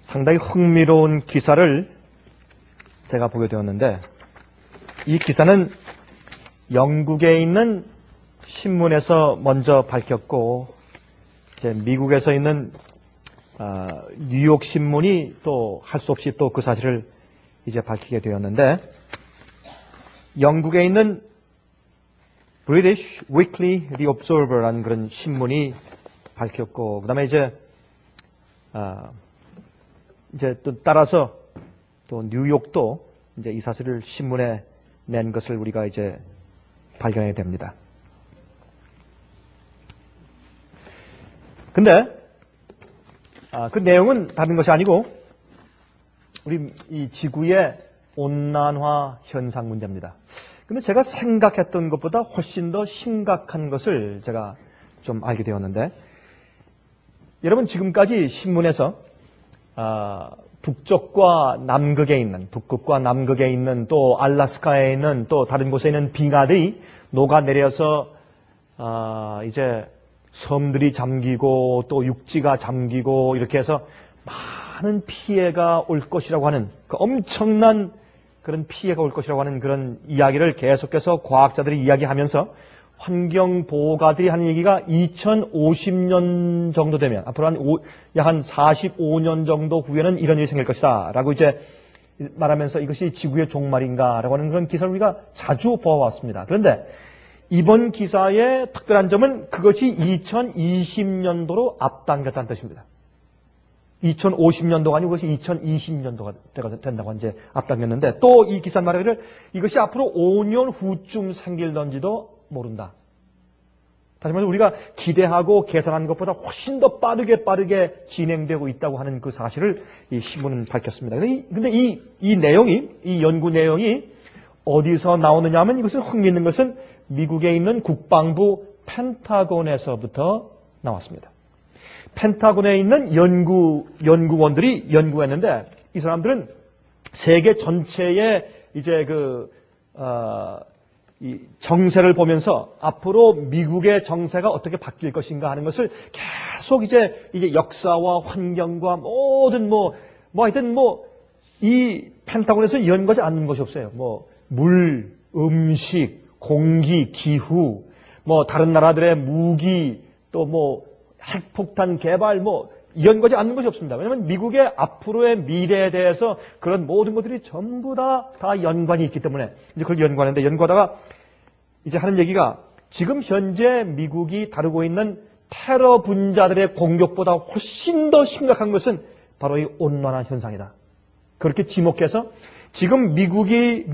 상당히 흥미로운 기사를 제가 보게 되었는데, 이 기사는 영국에 있는 신문에서 먼저 밝혔고, 이제 미국에서 있는 뉴욕 신문이 또 할 수 없이 또 그 사실을 이제 밝히게 되었는데, 영국에 있는 British Weekly The Observer라는 그런 신문이 밝혔고, 그 다음에 이제 또 따라서 또 뉴욕도 이제 이 사실을 신문에 낸 것을 우리가 이제 발견하게 됩니다. 근데 그 내용은 다른 것이 아니고 우리 이 지구의 온난화 현상 문제입니다. 근데 제가 생각했던 것보다 훨씬 더 심각한 것을 제가 좀 알게 되었는데, 여러분 지금까지 신문에서 북쪽과 남극에 있는, 북극과 남극에 있는 또 알래스카에 있는 또 다른 곳에 있는 빙하들이 녹아내려서 이제 섬들이 잠기고 또 육지가 잠기고 이렇게 해서 많은 피해가 올 것이라고 하는, 그 엄청난 그런 피해가 올 것이라고 하는 그런 이야기를 계속해서 과학자들이 이야기하면서 환경보호가들이 하는 얘기가 2050년 정도 되면, 앞으로 약 한 45년 정도 후에는 이런 일이 생길 것이다 라고 이제 말하면서 이것이 지구의 종말인가 라고 하는 그런 기사를 우리가 자주 보아왔습니다. 그런데 이번 기사의 특별한 점은 그것이 2020년도로 앞당겼다는 뜻입니다. 2050년도가 아니고 그것이 2020년도가 된다고 이제 앞당겼는데, 또 이 기사 말하기를 이것이 앞으로 5년 후쯤 생길런지도 모른다. 다시 말해서 우리가 기대하고 계산한 것보다 훨씬 더 빠르게 진행되고 있다고 하는 그 사실을 이 신문은 밝혔습니다. 근데 이 내용이, 이 연구 내용이 어디서 나오느냐 하면, 이것은 흥미있는 것은 미국에 있는 국방부 펜타곤에서부터 나왔습니다. 펜타곤에 있는 연구원들이 연구했는데, 이 사람들은 세계 전체의 이제 이 정세를 보면서 앞으로 미국의 정세가 어떻게 바뀔 것인가 하는 것을 계속 이제 역사와 환경과 모든 하여튼 이 펜타곤에서 연구하지 않는 것이 없어요. 물, 음식, 공기, 기후, 다른 나라들의 무기, 또 핵폭탄 개발, 연구하지 않는 것이 없습니다. 왜냐하면 미국의 앞으로의 미래에 대해서 그런 모든 것들이 전부 다 연관이 있기 때문에 이제 그걸 연구하는데, 연구하다가 이제 하는 얘기가, 지금 현재 미국이 다루고 있는 테러 분자들의 공격보다 훨씬 더 심각한 것은 바로 이 온난화 현상이다. 그렇게 지목해서 지금 미국에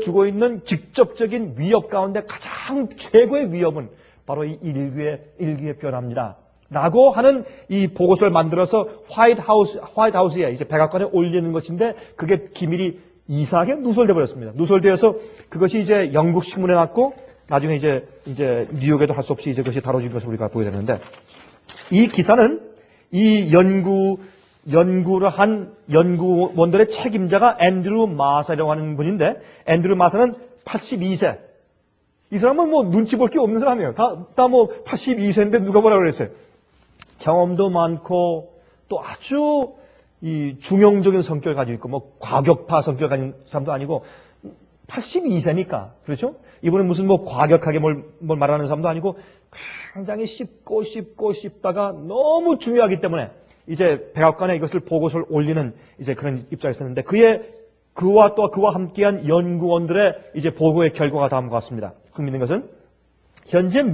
주고 있는 직접적인 위협 가운데 가장 최고의 위협은 바로 이 일기의 변화입니다. 라고 하는 이 보고서를 만들어서 화이트하우스에 이제 백악관에 올리는 것인데, 그게 기밀이 이상하게 누설돼 버렸습니다. 누설되어서 그것이 이제 영국 신문에 났고, 나중에 이제 뉴욕에도 할 수 없이 이제 그것이 다뤄진 것을 우리가 보게 되는데, 이 기사는 이 연구를 한 연구원들의 책임자가 앤드루 마사라고 하는 분인데, 앤드루 마사는 82세. 이 사람은 눈치 볼 게 없는 사람이에요. 다 82세인데 누가 뭐라고 그랬어요? 경험도 많고 또 아주 이 중용적인 성격을 가지고 있고 과격파 성격을 가진 사람도 아니고 82세니까, 그렇죠? 이분은 무슨 과격하게 뭘 말하는 사람도 아니고 굉장히 씹다가 너무 중요하기 때문에 이제 백악관에 이것을 보고서를 올리는 이제 그런 입장에 있었는데, 그와 함께한 연구원들의 이제 보고의 결과가 다음과 같습니다. 흥미있는 것은 현재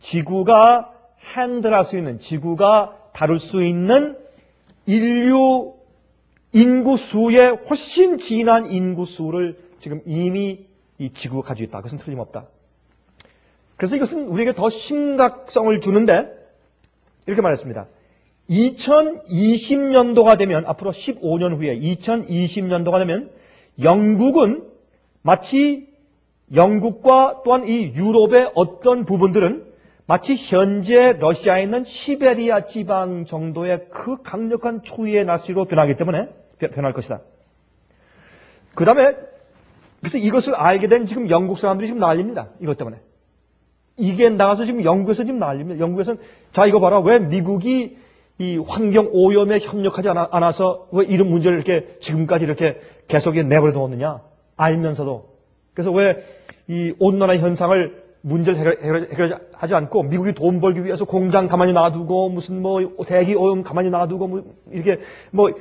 지구가 핸들할 수 있는, 지구가 다룰 수 있는 인구수의 훨씬 진한 인구수를 지금 이미 이 지구가 가지고 있다. 그것은 틀림없다. 그래서 이것은 우리에게 더 심각성을 주는데, 이렇게 말했습니다. 2020년도가 되면, 앞으로 15년 후에 2020년도가 되면 영국은 마치 영국과 또한 이 유럽의 어떤 부분들은 마치 현재 러시아에 있는 시베리아 지방 정도의 그 강력한 추위의 날씨로 변할 것이다. 그 다음에 그래서 이것을 알게 된 지금 영국 사람들이 지금 난립니다. 이것 때문에. 이게 나가서 지금 영국에서 지금 난립니다. 영국에서는 자 이거 봐라. 왜 미국이 이 환경 오염에 협력하지 않아서 왜 이런 문제를 이렇게 지금까지 이렇게 계속 내버려 두었느냐? 알면서도. 그래서 왜 이 온난화 현상을 문제를 해결하지 않고 미국이 돈 벌기 위해서 공장 가만히 놔두고 무슨 뭐 대기 오염 가만히 놔두고 뭐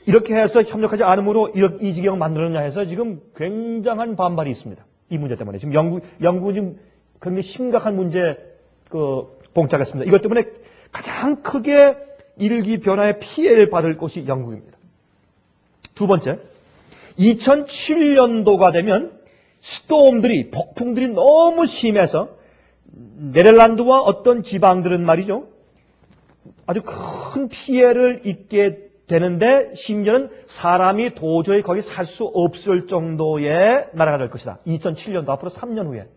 이렇게 해서 협력하지 않으므로 이 지경을 만들었냐 해서 지금 굉장한 반발이 있습니다. 이 문제 때문에. 지금 영국은 지금 굉장히 심각한 문제에 봉착했습니다. 이것 때문에 가장 크게 일기 변화의 피해를 받을 곳이 영국입니다. 두 번째, 2007년도가 되면 스톰들이, 폭풍들이 너무 심해서 네덜란드와 어떤 지방들은 말이죠. 아주 큰 피해를 입게 되는데 심지어는 사람이 도저히 거기 살 수 없을 정도의 나라가 될 것이다. 2007년도 앞으로 3년 후에.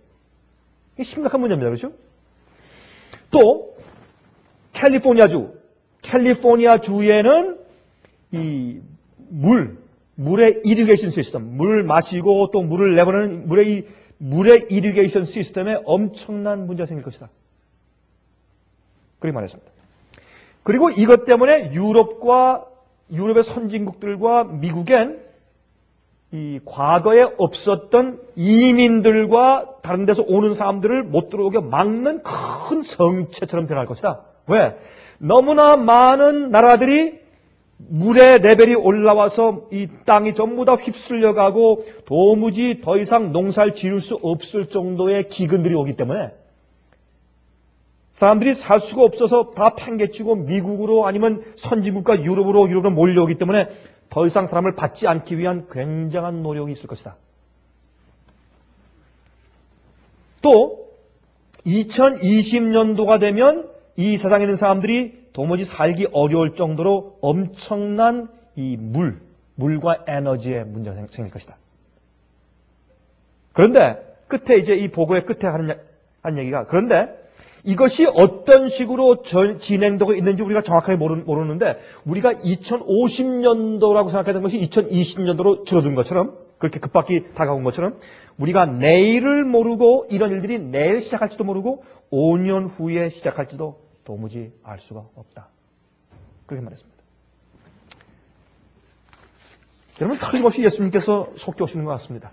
이게 심각한 문제입니다. 그렇죠? 또 캘리포니아 주에는 이 물의 이리게이션 시스템, 물 마시고 또 물을 내보내는 물의 이리게이션 시스템에 엄청난 문제가 생길 것이다. 그렇게 말했습니다. 그리고 이것 때문에 유럽의 선진국들과 미국엔 이 과거에 없었던 이민들과 다른 데서 오는 사람들을 못 들어오게 막는 큰 성체처럼 변할 것이다. 왜? 너무나 많은 나라들이 물의 레벨이 올라와서 이 땅이 전부 다 휩쓸려가고 도무지 더 이상 농사를 지을 수 없을 정도의 기근들이 오기 때문에 사람들이 살 수가 없어서 다 팽개치고 미국으로 아니면 선진국과 유럽으로 몰려오기 때문에 더 이상 사람을 받지 않기 위한 굉장한 노력이 있을 것이다. 또 2020년도가 되면 이 세상에 있는 사람들이 도무지 살기 어려울 정도로 엄청난 이 물과 에너지의 문제가 생길 것이다. 그런데 끝에 이제 이 보고의 끝에 하는 얘기가 그런데 이것이 어떤 식으로 진행되고 있는지 우리가 정확하게 모르는데 우리가 2050년도라고 생각했던 것이 2020년도로 줄어든 것처럼 그렇게 급박히 다가온 것처럼 우리가 내일을 모르고 이런 일들이 내일 시작할지도 모르고 5년 후에 시작할지도 도무지 알 수가 없다. 그렇게 말했습니다. 여러분 틀림없이 예수님께서 속히 오시는 것 같습니다.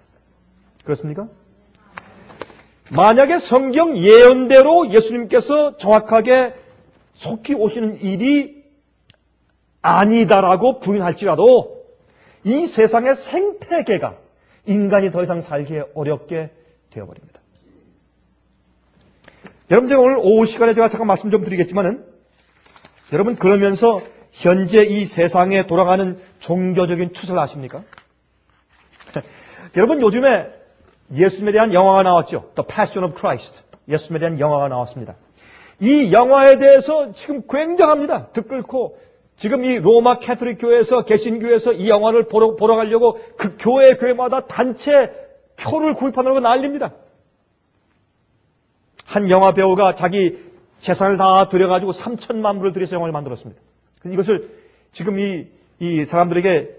그렇습니까? 만약에 성경 예언대로 예수님께서 정확하게 속히 오시는 일이 아니다라고 부인할지라도 이 세상의 생태계가 인간이 더 이상 살기에 어렵게 되어버립니다. 여러분 제가 오늘 오후 시간에 제가 잠깐 말씀 좀 드리겠지만은 여러분 그러면서 현재 이 세상에 돌아가는 종교적인 추세를 아십니까? 여러분 요즘에 예수님에 대한 영화가 나왔죠. The Passion of Christ. 예수님에 대한 영화가 나왔습니다. 이 영화에 대해서 지금 굉장합니다. 들끓고 지금 이 로마 캐톨릭 교회에서 개신교회에서 이 영화를 보러 가려고 그 교회마다 단체 표를 구입하느라고 난립니다. 한 영화 배우가 자기 재산을 다 들여가지고 3천만 불을 들여서 영화를 만들었습니다. 이것을 지금 이 사람들에게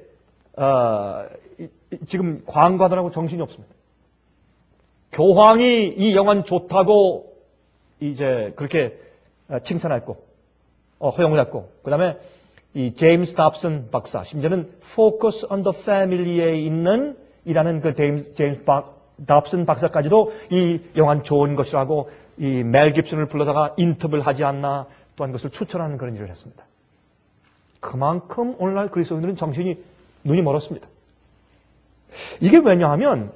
지금 광고하느라고 정신이 없습니다. 교황이 이 영화는 좋다고 이제 그렇게 칭찬했고 허용을 했고 그 다음에 이 제임스 답슨 박사 심지어는 Focus on the Family에 있는 이라는 그 제임스 답슨 박사까지도 이 영화는 좋은 것이라고 이 멜 깁슨을 불러다가 인터뷰를 하지 않나 또한 것을 추천하는 그런 일을 했습니다. 그만큼 오늘날 그리스도인들은 눈이 멀었습니다. 이게 왜냐하면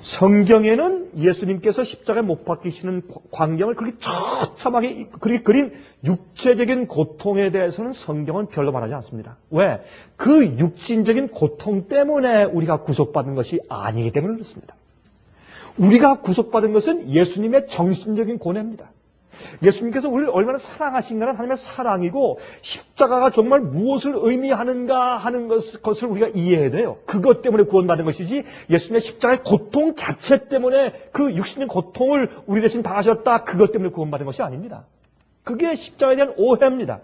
성경에는 예수님께서 십자가에 못 박히시는 광경을 그렇게 처참하게 그렇게 그린 육체적인 고통에 대해서는 성경은 별로 말하지 않습니다. 왜? 그 육신적인 고통 때문에 우리가 구속받은 것이 아니기 때문에 그렇습니다. 우리가 구속받은 것은 예수님의 정신적인 고뇌입니다. 예수님께서 우리를 얼마나 사랑하신가는 하나님의 사랑이고 십자가가 정말 무엇을 의미하는가 하는 것을 우리가 이해해야 돼요. 그것 때문에 구원받은 것이지 예수님의 십자가의 고통 자체 때문에 그 육신의 고통을 우리 대신 당하셨다. 그것 때문에 구원받은 것이 아닙니다. 그게 십자가에 대한 오해입니다.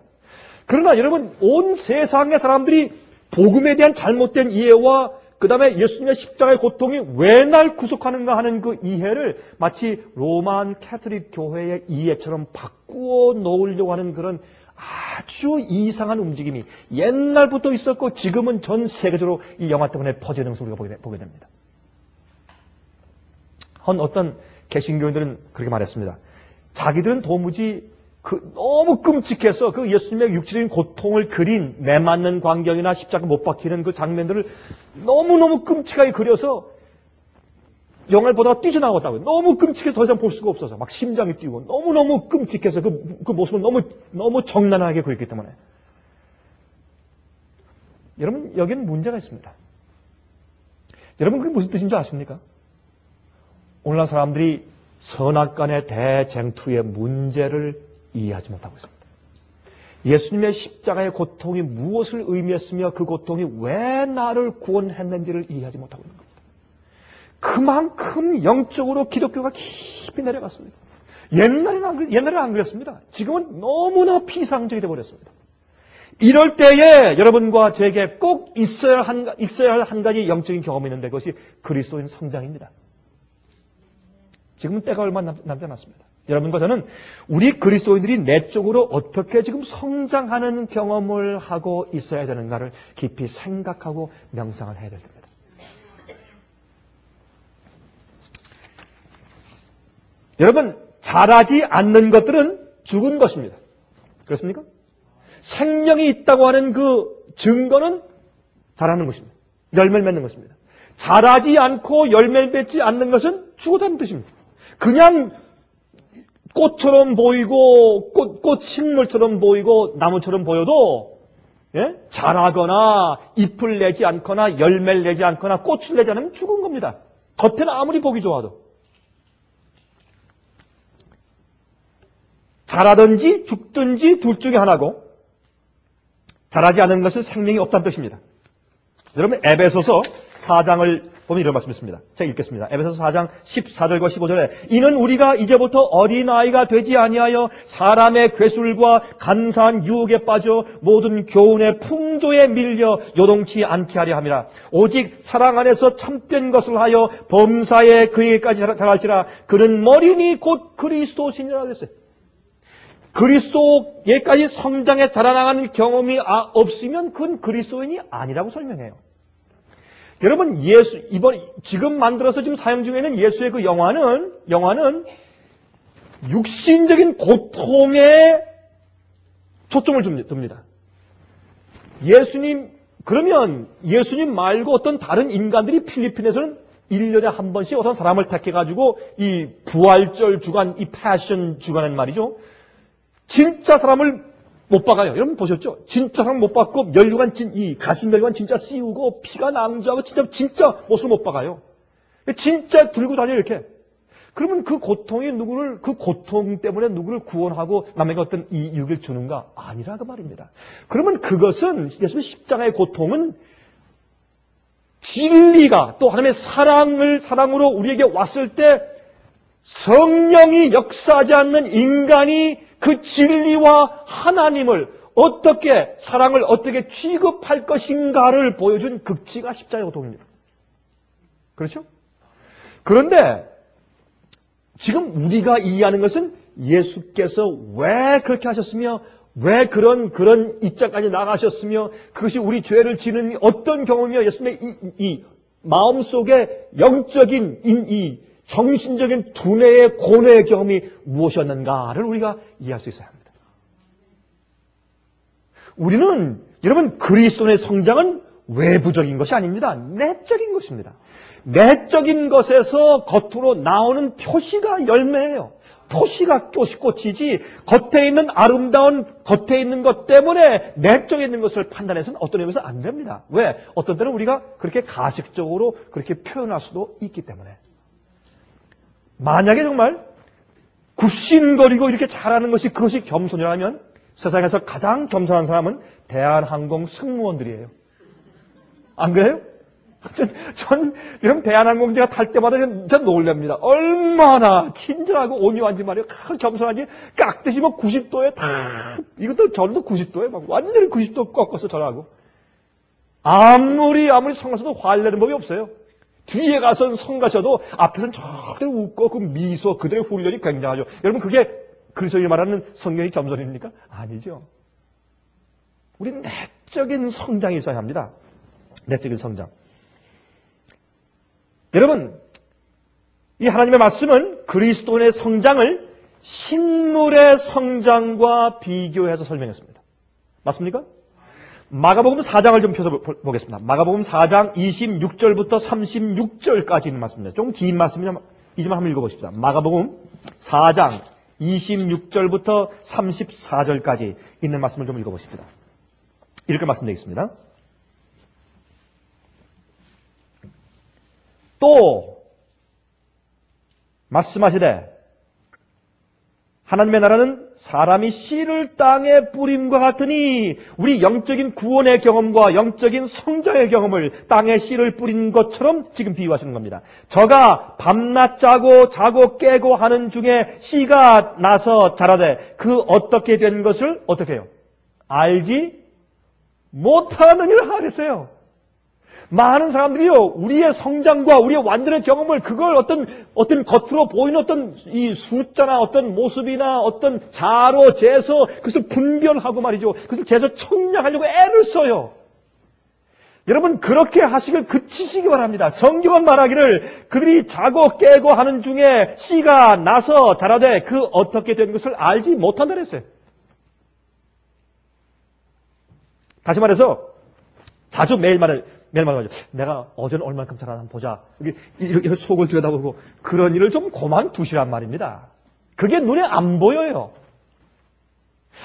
그러나 여러분 온 세상의 사람들이 복음에 대한 잘못된 이해와 그 다음에 예수님의 십자가의 고통이 왜 날 구속하는가 하는 그 이해를 마치 로만 캐톨릭 교회의 이해처럼 바꾸어 놓으려고 하는 그런 아주 이상한 움직임이 옛날부터 있었고 지금은 전 세계적으로 이 영화 때문에 퍼지는 것을 우리가 보게 됩니다. 어떤 개신교인들은 그렇게 말했습니다. 자기들은 도무지 너무 끔찍해서 그 예수님의 육체적인 고통을 그린 매맞는 광경이나 십자가 못 박히는 그 장면들을 너무너무 끔찍하게 그려서 영화를 보다가 뛰쳐나왔다고요. 너무 끔찍해서 더 이상 볼 수가 없어서 막 심장이 뛰고 너무너무 끔찍해서 그 모습을 너무 정난하게 그렸기 때문에. 여러분, 여기는 문제가 있습니다. 여러분, 그게 무슨 뜻인 줄 아십니까? 오늘날 사람들이 선악간의 대쟁투의 문제를 이해하지 못하고 있습니다. 예수님의 십자가의 고통이 무엇을 의미했으며 그 고통이 왜 나를 구원했는지를 이해하지 못하고 있는 겁니다. 그만큼 영적으로 기독교가 깊이 내려갔습니다. 옛날에는 안 그랬습니다. 지금은 너무나 피상적이 되어버렸습니다. 이럴 때에 여러분과 제게 꼭 있어야 할 한 가지 영적인 경험이 있는데 그것이 그리스도인 성장입니다. 지금은 때가 얼마 남지 않았습니다. 여러분과 저는 우리 그리스도인들이 내적으로 어떻게 지금 성장하는 경험을 하고 있어야 되는가를 깊이 생각하고 명상을 해야 될 겁니다. 여러분, 자라지 않는 것들은 죽은 것입니다. 그렇습니까? 생명이 있다고 하는 그 증거는 자라는 것입니다. 열매를 맺는 것입니다. 자라지 않고 열매를 맺지 않는 것은 죽었다는 뜻입니다. 그냥 꽃처럼 보이고 꽃 식물처럼 보이고 나무처럼 보여도 자라거나 잎을 내지 않거나 열매를 내지 않거나 꽃을 내지 않으면 죽은 겁니다. 겉에는 아무리 보기 좋아도. 자라든지 죽든지 둘 중에 하나고 자라지 않은 것은 생명이 없다는 뜻입니다. 여러분, 에베소서 4장을 보면 이런 말씀이 있습니다. 제가 읽겠습니다. 에베소서 4장 14절과 15절에 이는 우리가 이제부터 어린아이가 되지 아니하여 사람의 괴술과 간사한 유혹에 빠져 모든 교훈의 풍조에 밀려 요동치 않게 하려 함이라. 오직 사랑 안에서 참된 것을 하여 범사에 그에게까지 자랄지라. 그는 머리니 곧 그리스도시니라 그랬어요. 그리스도에까지 성장해 자라나가는 경험이 없으면 그건 그리스도인이 아니라고 설명해요. 여러분, 지금 만들어서 지금 사용 중에 있는 예수의 그 영화는 육신적인 고통에 초점을 둡니다. 그러면 예수님 말고 어떤 다른 인간들이 필리핀에서는 1년에 한 번씩 어떤 사람을 택해가지고 이 부활절 주간, 이 패션 주간은 말이죠. 진짜 사람을 못 박아요. 여러분 보셨죠? 진짜 사람 못 박고 면류관 이 가시면류관 진짜 씌우고 피가 낭자하고 진짜 못을 못 박아요. 진짜 들고 다녀요 이렇게. 그러면 그 고통 때문에 누구를 구원하고 남에게 어떤 이익을 주는가? 아니라 그 말입니다. 그러면 그것은 예수님의 십자가의 고통은 진리가 또 하나님의 사랑으로 우리에게 왔을 때 성령이 역사하지 않는 인간이 그 진리와 하나님을 사랑을 어떻게 취급할 것인가를 보여준 극치가 십자가의 고통입니다. 그렇죠? 그런데 지금 우리가 이해하는 것은 예수께서 왜 그렇게 하셨으며 왜 그런 입장까지 나가셨으며 그것이 우리 죄를 지는 어떤 경험이며 예수님의 이 마음속에 영적인 이 정신적인 두뇌의 고뇌의 경험이 무엇이었는가를 우리가 이해할 수 있어야 합니다. 여러분, 그리스도의 성장은 외부적인 것이 아닙니다. 내적인 것입니다. 내적인 것에서 겉으로 나오는 표시가 열매예요. 표시가 꽃이지 겉에 있는 아름다운 겉에 있는 것 때문에 내적에 있는 것을 판단해서는 어떤 의미에서 안 됩니다. 왜? 어떤 때는 우리가 그렇게 가식적으로 그렇게 표현할 수도 있기 때문에. 만약에 정말 굽신거리고 이렇게 잘하는 그것이 겸손이라면 세상에서 가장 겸손한 사람은 대한항공 승무원들이에요. 안 그래요? 여러분, 대한항공 제가 탈 때마다 진짜 놀랍니다. 얼마나 친절하고 온유한지 말이에요. 겸손한지 깍듯이 90도에 이것도 저도 90도에 막 완전히 90도 꺾어서 전하고. 아무리 성 가서도 화를 내는 법이 없어요. 뒤에 가서는 성 가셔도 앞에서는 저대로 웃고 그 미소 그들의 훈련이 굉장하죠. 여러분, 그게 그리스도인이 말하는 성령의 겸손입니까? 아니죠. 우리 내적인 성장이 있어야 합니다. 내적인 성장. 여러분, 이 하나님의 말씀은 그리스도인의 성장을 신물의 성장과 비교해서 설명했습니다. 맞습니까? 마가복음 4장을 좀 펴서 보겠습니다. 마가복음 4장 26절부터 36절까지 있는 말씀입니다. 좀 긴 말씀이지만 한번 읽어보십시다. 마가복음 4장 26절부터 34절까지 있는 말씀을 좀 읽어보십시다. 이렇게 말씀드리겠습니다. 또 말씀하시되 하나님의 나라는 사람이 씨를 땅에 뿌림과 같으니 우리 영적인 구원의 경험과 영적인 성장의 경험을 땅에 씨를 뿌린 것처럼 지금 비유하시는 겁니다. 저가 밤낮 자고 깨고 하는 중에 씨가 나서 자라되 그 어떻게 된 것을 어떻게 해요? 알지 못하느니라 그랬어요. 많은 사람들이요, 우리의 성장과 우리의 완전한 경험을 그걸 어떤 겉으로 보이는 어떤 이 숫자나 어떤 모습이나 어떤 자로 재서 그것을 분별하고 말이죠. 그것을 재서 청량하려고 애를 써요. 여러분, 그렇게 하시길 그치시기 바랍니다. 성경은 말하기를 그들이 자고 깨고 하는 중에 씨가 나서 자라되 그 어떻게 된 것을 알지 못한다 그랬어요. 다시 말해서 자주 매일 말하죠. 내가 어제는 얼만큼 자라나 보자. 이렇게 속을 들여다보고 그런 일을 좀 그만두시란 말입니다. 그게 눈에 안 보여요.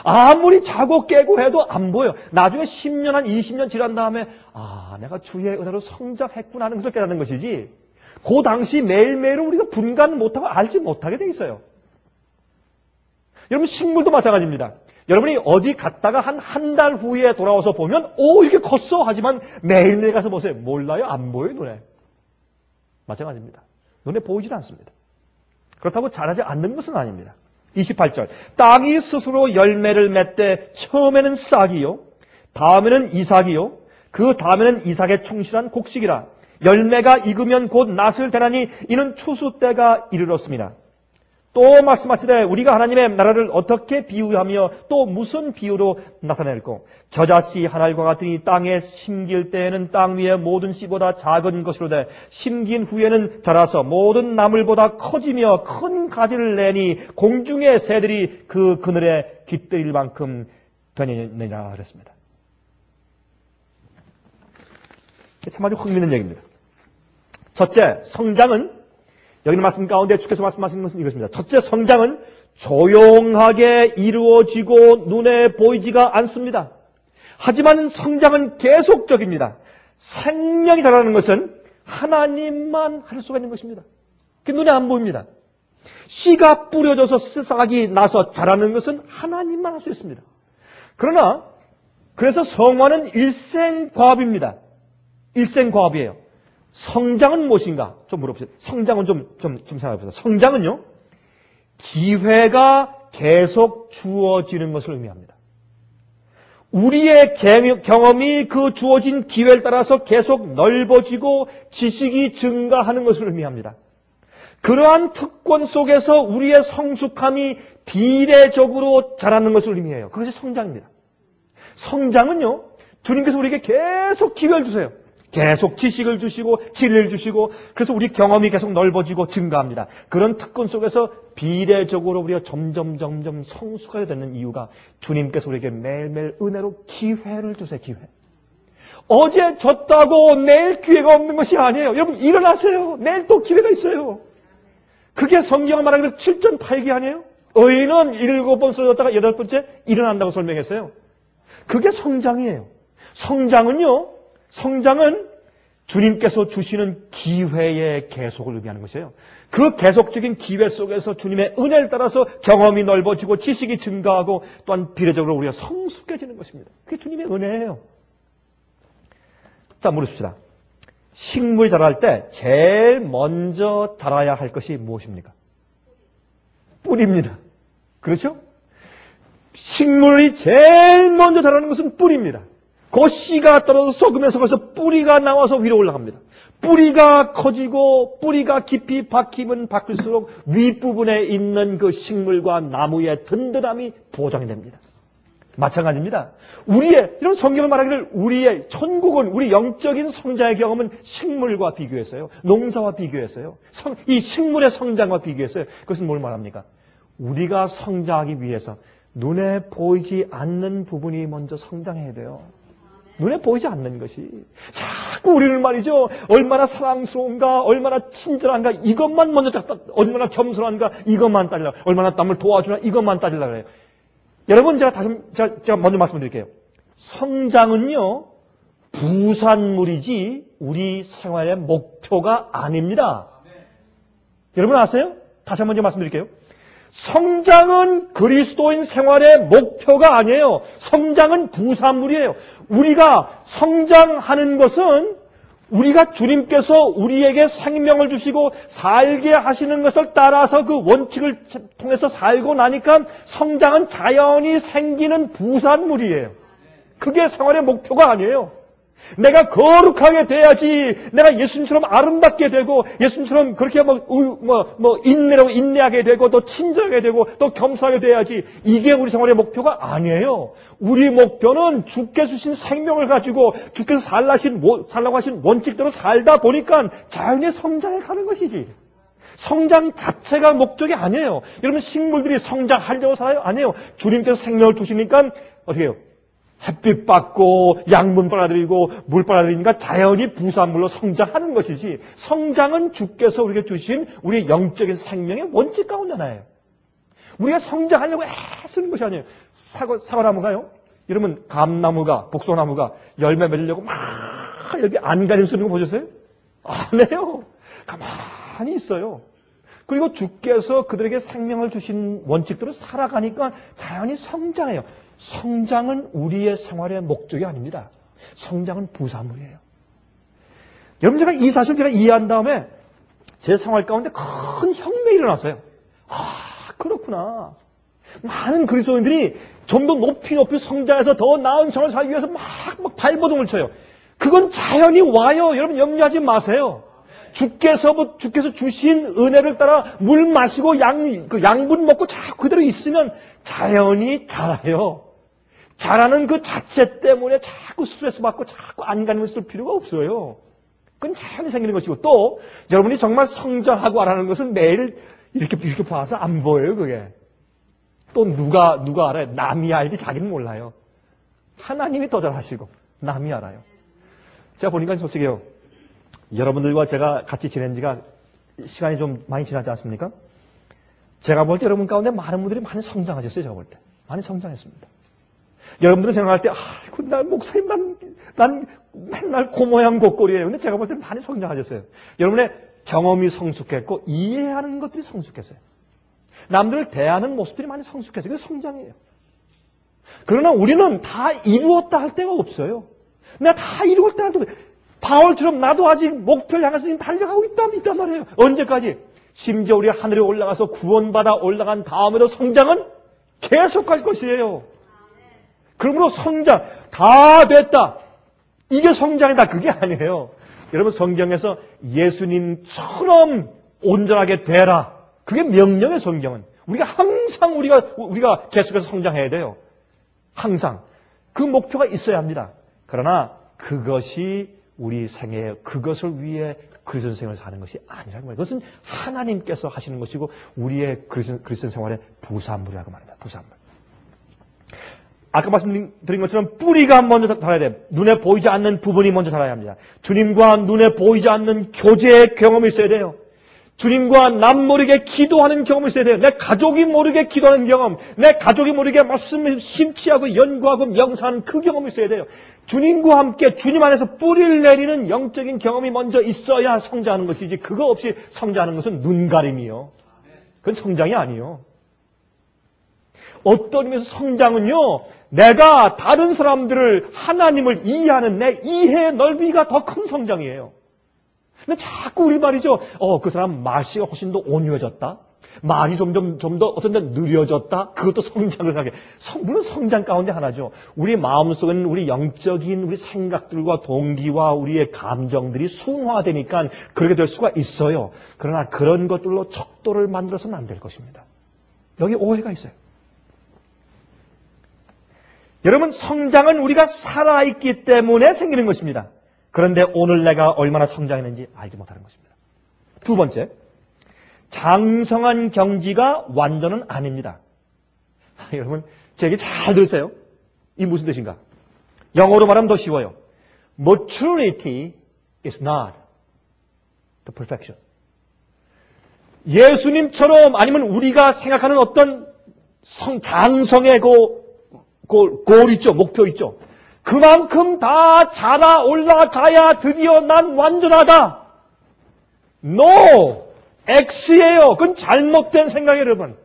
아무리 자고 깨고 해도 안 보여. 나중에 10년, 한 20년 지난 다음에 내가 주의 은혜로 성장했구나 하는 것을 깨닫는 것이지 그 당시 매일매일은 우리가 분간 못하고 알지 못하게 돼 있어요. 여러분, 식물도 마찬가지입니다. 여러분이 어디 갔다가 한 달 후에 돌아와서 보면 이렇게 컸어 하지만 매일매일 가서 보세요. 몰라요? 안 보여요? 눈에. 마찬가지입니다. 눈에 보이질 않습니다. 그렇다고 자라지 않는 것은 아닙니다. 28절. 땅이 스스로 열매를 맺되 처음에는 싹이요 다음에는 이삭이요 그 다음에는 이삭의 충실한 곡식이라. 열매가 익으면 곧 낫을 대나니 이는 추수 때가 이르렀습니다. 또 말씀하시되 우리가 하나님의 나라를 어떻게 비유하며 또 무슨 비유로 나타낼꼬? 겨자씨 한 알과 같으니 땅에 심길 때에는 땅 위의 모든 씨보다 작은 것으로되 심긴 후에는 자라서 모든 나물보다 커지며 큰 가지를 내니 공중의 새들이 그 그늘에 깃들일 만큼 되느니라 그랬습니다. 참 아주 흥미있는 얘기입니다. 첫째, 성장은 여기는 말씀 가운데 주께서 말씀하시는 것은 이것입니다. 첫째, 성장은 조용하게 이루어지고 눈에 보이지가 않습니다. 하지만 성장은 계속적입니다. 생명이 자라는 것은 하나님만 할 수가 있는 것입니다. 그게 눈에 안 보입니다. 씨가 뿌려져서 싹이 나서 자라는 것은 하나님만 할 수 있습니다. 그래서 성화는 일생과업입니다. 일생과업이에요. 성장은 무엇인가? 좀 물어보세요. 성장은 좀 생각해보세요. 성장은요, 기회가 계속 주어지는 것을 의미합니다. 우리의 경험이 그 주어진 기회를 따라서 계속 넓어지고 지식이 증가하는 것을 의미합니다. 그러한 특권 속에서 우리의 성숙함이 비례적으로 자라는 것을 의미해요. 그것이 성장입니다. 성장은요, 주님께서 우리에게 계속 기회를 주세요. 계속 지식을 주시고 진리를 주시고 그래서 우리 경험이 계속 넓어지고 증가합니다. 그런 특권 속에서 비례적으로 우리가 점점 성숙하게 되는 이유가 주님께서 우리에게 매일매일 은혜로 기회를 주세요. 기회. 어제 졌다고 내일 기회가 없는 것이 아니에요. 여러분, 일어나세요. 내일 또 기회가 있어요. 그게 성경을 말하기를 7전 8기 아니에요? 의인은 7번 쓰러졌다가 8번째 일어난다고 설명했어요. 그게 성장이에요. 성장은 주님께서 주시는 기회의 계속을 의미하는 것이에요. 그 계속적인 기회 속에서 주님의 은혜를 따라서 경험이 넓어지고 지식이 증가하고 또한 비례적으로 우리가 성숙해지는 것입니다. 그게 주님의 은혜예요. 자, 물으십시다. 식물이 자랄 때 제일 먼저 자라야 할 것이 무엇입니까? 뿌리입니다. 그렇죠? 식물이 제일 먼저 자라는 것은 뿌리입니다. 그 씨가 떨어져 썩으면서 거기서 뿌리가 나와서 위로 올라갑니다. 뿌리가 커지고 뿌리가 깊이 박히면 박힐수록 윗부분에 있는 그 식물과 나무의 든든함이 보장이 됩니다. 마찬가지입니다. 우리의, 이런 성경을 말하기를 우리의 천국은, 우리 영적인 성장의 경험은 식물과 비교했어요. 농사와 비교했어요. 이 식물의 성장과 비교했어요. 그것은 뭘 말합니까? 우리가 성장하기 위해서 눈에 보이지 않는 부분이 먼저 성장해야 돼요. 눈에 보이지 않는 것이. 자꾸 우리를 말이죠. 얼마나 사랑스러운가, 얼마나 친절한가, 이것만 먼저 얼마나 겸손한가, 이것만 따지려고, 얼마나 남을 도와주나, 이것만 따지려고 그래요. 여러분, 제가 먼저 말씀드릴게요. 성장은요, 부산물이지, 우리 생활의 목표가 아닙니다. 여러분 아세요? 다시 한번 말씀드릴게요. 성장은 그리스도인 생활의 목표가 아니에요. 성장은 부산물이에요. 우리가 성장하는 것은 우리가 주님께서 우리에게 생명을 주시고 살게 하시는 것을 따라서 그 원칙을 통해서 살고 나니까 성장은 자연히 생기는 부산물이에요. 그게 생활의 목표가 아니에요. 내가 거룩하게 돼야지, 내가 예수님처럼 아름답게 되고, 예수님처럼 그렇게 인내라고 인내하게 되고, 또 친절하게 되고, 또 겸손하게 돼야지. 이게 우리 생활의 목표가 아니에요. 우리 목표는 주께서 주신 생명을 가지고, 주께서 살라고 하신 원칙대로 살다 보니까 자연의 성장에 가는 것이지. 성장 자체가 목적이 아니에요. 여러분, 식물들이 성장하려고 살아요? 아니에요. 주님께서 생명을 주시니까, 어떻게 해요? 햇빛 받고 양분 빨아들이고 물 빨아들이니까 자연히 부산물로 성장하는 것이지, 성장은 주께서 우리에게 주신 우리의 영적인 생명의 원칙 가운데 하나예요. 우리가 성장하려고 애쓰는 것이 아니에요. 사과나무가요? 여러분, 감나무가, 복숭아나무가 열매 맺으려고 막 이렇게 안간힘 쓰는 거 보셨어요? 안 해요. 가만히 있어요. 그리고 주께서 그들에게 생명을 주신 원칙대로 살아가니까 자연히 성장해요. 성장은 우리의 생활의 목적이 아닙니다. 성장은 부산물이에요. 여러분, 제가 이 사실을 제가 이해한 다음에 제 생활 가운데 큰 혁명이 일어났어요. 아, 그렇구나. 많은 그리스도인들이 좀 더 높이 성장해서 더 나은 생활을 살기 위해서 막 발버둥을 쳐요. 그건 자연히 와요. 여러분, 염려하지 마세요. 주께서 주신 은혜를 따라 물 마시고 양분 먹고 자꾸 그대로 있으면 자연히 자라요. 자라는 그 자체 때문에 자꾸 스트레스 받고 자꾸 안간힘을 쓸 필요가 없어요. 그건 자연히 생기는 것이고, 또 여러분이 정말 성장하고 하라는 것은 매일 이렇게 봐서 안 보여요, 그게. 또 누가 알아요? 남이 알지 자기는 몰라요. 하나님이 더 잘하시고 남이 알아요. 제가 보니까 솔직히요, 여러분들과 제가 같이 지낸 지가 시간이 좀 많이 지나지 않습니까? 제가 볼 때 여러분 가운데 많은 분들이 많이 성장하셨어요. 제가 볼 때 많이 성장했습니다. 여러분들은 생각할 때, 난 목사님, 난 맨날 고모양 고꼴이에요. 근데 제가 볼 때는 많이 성장하셨어요. 여러분의 경험이 성숙했고 이해하는 것들이 성숙했어요. 남들을 대하는 모습들이 많이 성숙했어요. 그게 성장이에요. 그러나 우리는 다 이루었다 할 때가 없어요. 내가 다 이루었다 할 때가 없어요. 바울처럼 나도 아직 목표를 향해서 달려가고 있단 말이에요. 언제까지? 심지어 우리 하늘에 올라가서 구원받아 올라간 다음에도 성장은 계속할 것이에요. 그러므로 성장, 다 됐다, 이게 성장이다, 그게 아니에요. 여러분, 성경에서 예수님처럼 온전하게 되라, 그게 명령의 성경은. 우리가 항상 우리가 계속해서 성장해야 돼요. 항상. 그 목표가 있어야 합니다. 그러나 그것이 우리 생애에 그것을 위해 그리스도 생활을 사는 것이 아니라는 거예요. 그것은 하나님께서 하시는 것이고 우리의 그리스도 생활의 부산물이라고 말합니다. 부산물. 아까 말씀드린 것처럼 뿌리가 먼저 자라야 돼요. 눈에 보이지 않는 부분이 먼저 자라야 합니다. 주님과 눈에 보이지 않는 교제의 경험이 있어야 돼요. 주님과 남 모르게 기도하는 경험이 있어야 돼요. 내 가족이 모르게 기도하는 경험, 내 가족이 모르게 말씀을 심취하고 연구하고 명상하는 그 경험이 있어야 돼요. 주님과 함께 주님 안에서 뿌리를 내리는 영적인 경험이 먼저 있어야 성장하는 것이지, 그거 없이 성장하는 것은 눈가림이요. 그건 성장이 아니에요. 어떤 의미에서 성장은요, 내가 다른 사람들을, 하나님을 이해하는 내 이해의 넓이가 더 큰 성장이에요. 근데 자꾸 우리 말이죠. 그 사람 말씨가 훨씬 더 온유해졌다. 말이 점점 더 어떤 데 느려졌다. 그것도 성장을 생각해. 물론 성장 가운데 하나죠. 우리 마음속에는 우리 영적인 우리 생각들과 동기와 우리의 감정들이 순화되니까 그렇게 될 수가 있어요. 그러나 그런 것들로 척도를 만들어서는 안 될 것입니다. 여기 오해가 있어요. 여러분, 성장은 우리가 살아있기 때문에 생기는 것입니다. 그런데 오늘 내가 얼마나 성장했는지 알지 못하는 것입니다. 두 번째, 장성한 경지가 완전은 아닙니다. 여러분, 제 얘기 잘 들으세요. 이 무슨 뜻인가? 영어로 말하면 더 쉬워요. Maturity is not the perfection. 예수님처럼 아니면 우리가 생각하는 어떤 장성의 골 있죠. 목표 있죠. 그만큼 다 자라 올라가야 드디어 난 완전하다. No! X예요. 그건 잘못된 생각이에요, 여러분.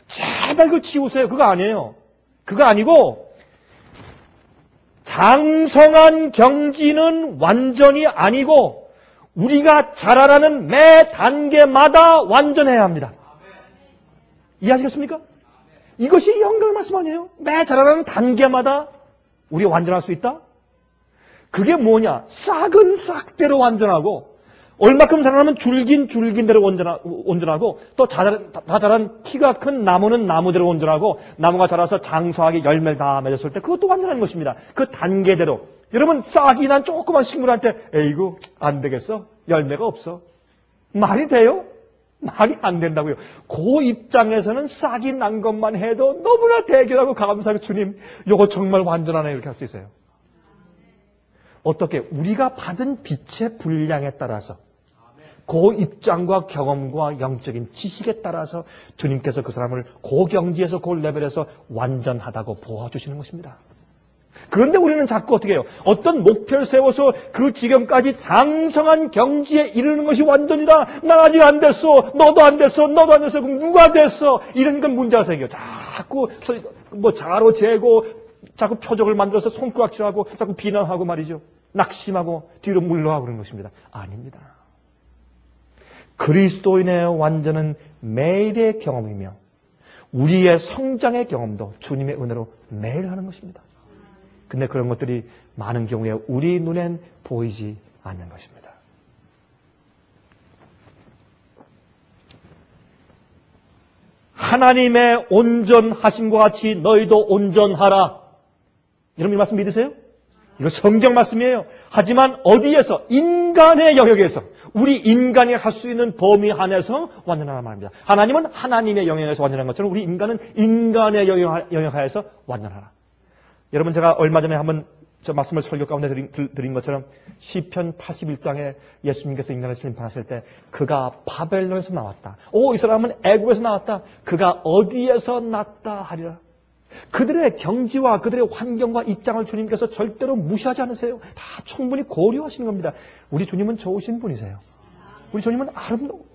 제발 그거 치우세요. 그거 아니에요. 그거 아니고 장성한 경지는 완전히 아니고 우리가 자라라는 매 단계마다 완전해야 합니다. 이해하시겠습니까? 이것이 영광의 말씀 아니에요? 매 자라라는 단계마다 우리가 완전할 수 있다? 그게 뭐냐? 싹은 싹대로 완전하고 얼마큼 자라나면 줄긴 대로 온전하고 또 다 자란 키가 큰 나무는 나무대로 온전하고 나무가 자라서 장성하게 열매를 다 맺었을 때 그것도 완전한 것입니다. 그 단계대로. 여러분, 싹이 난 조그만 식물한테 에이구 안 되겠어? 열매가 없어. 말이 돼요? 말이 안 된다고요. 그 입장에서는 싹이 난 것만 해도 너무나 대견하고 감사하게 주님 이거 정말 완전하네 이렇게 할 수 있어요. 어떻게? 우리가 받은 빛의 분량에 따라서 그 입장과 경험과 영적인 지식에 따라서 주님께서 그 사람을 그 경지에서 그 레벨에서 완전하다고 보아주시는 것입니다. 그런데 우리는 자꾸 어떻게 해요? 어떤 목표를 세워서 그 지경까지 장성한 경지에 이르는 것이 완전이다. 난 아직 안 됐어. 너도 안 됐어. 너도 안 됐어. 그럼 누가 됐어? 이런 건 문제가 생겨요. 자꾸 뭐 자로 재고 자꾸 표적을 만들어서 손가락질하고 자꾸 비난하고 말이죠. 낙심하고 뒤로 물러가고 그런 것입니다. 아닙니다. 그리스도인의 완전은 매일의 경험이며 우리의 성장의 경험도 주님의 은혜로 매일 하는 것입니다. 근데 그런 것들이 많은 경우에 우리 눈엔 보이지 않는 것입니다. 하나님의 온전하심과 같이 너희도 온전하라. 여러분 이 말씀 믿으세요? 이거 성경 말씀이에요. 하지만 어디에서? 인간의 영역에서. 우리 인간이 할 수 있는 범위 안에서 완전하란 말입니다. 하나님은 하나님의 영역에서 완전한 것처럼 우리 인간은 인간의 영역 하에서 완전하라. 여러분 제가 얼마 전에 한번 저 말씀을 설교 가운데 드린 것처럼 시편 81장에 예수님께서 인간을 심판하실 때 그가 바벨론에서 나왔다. 이 사람은 애굽에서 나왔다. 그가 어디에서 났다 하리라. 그들의 경지와 그들의 환경과 입장을 주님께서 절대로 무시하지 않으세요. 다 충분히 고려하시는 겁니다. 우리 주님은 좋으신 분이세요. 우리 주님은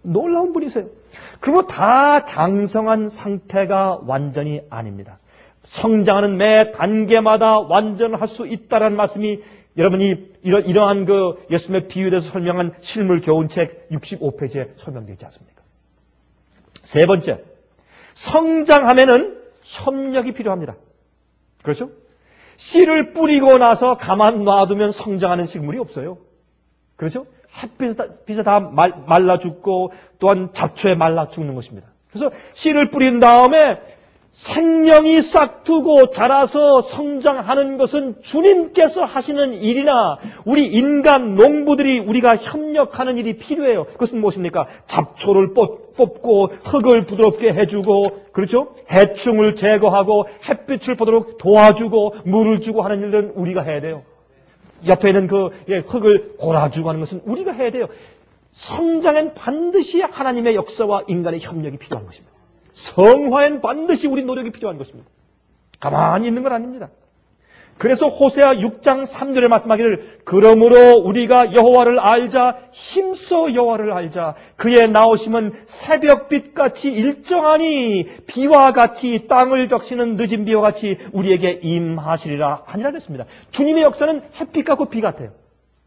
놀라운 분이세요. 그리고 다 장성한 상태가 완전히 아닙니다. 성장하는 매 단계마다 완전할 수 있다는 말씀이 여러분이 이러한 그 예수님의 비유에 대해서 설명한 실물 교훈책 65페이지에 설명되어 있지 않습니까? 세 번째, 성장하면은 협력이 필요합니다. 그렇죠? 씨를 뿌리고 나서 가만 놔두면 성장하는 식물이 없어요. 그렇죠? 햇빛에 다 말라 죽고 또한 잡초에 말라 죽는 것입니다. 그래서 씨를 뿌린 다음에 생명이 싹트고 자라서 성장하는 것은 주님께서 하시는 일이나 우리 인간 농부들이 우리가 협력하는 일이 필요해요. 그것은 무엇입니까? 잡초를 뽑고 흙을 부드럽게 해주고 그렇죠? 해충을 제거하고 햇빛을 보도록 도와주고 물을 주고 하는 일들은 우리가 해야 돼요. 옆에 있는 그 흙을 골아주고 하는 것은 우리가 해야 돼요. 성장엔 반드시 하나님의 역사와 인간의 협력이 필요한 것입니다. 성화엔 반드시 우리 노력이 필요한 것입니다. 가만히 있는 건 아닙니다. 그래서 호세아 6장 3절에 말씀하기를 그러므로 우리가 여호와를 알자 힘써 여호와를 알자 그의 나오심은 새벽빛같이 일정하니 비와 같이 땅을 적시는 늦은 비와 같이 우리에게 임하시리라 하니라 그랬습니다. 주님의 역사는 햇빛 같고 비 같아요.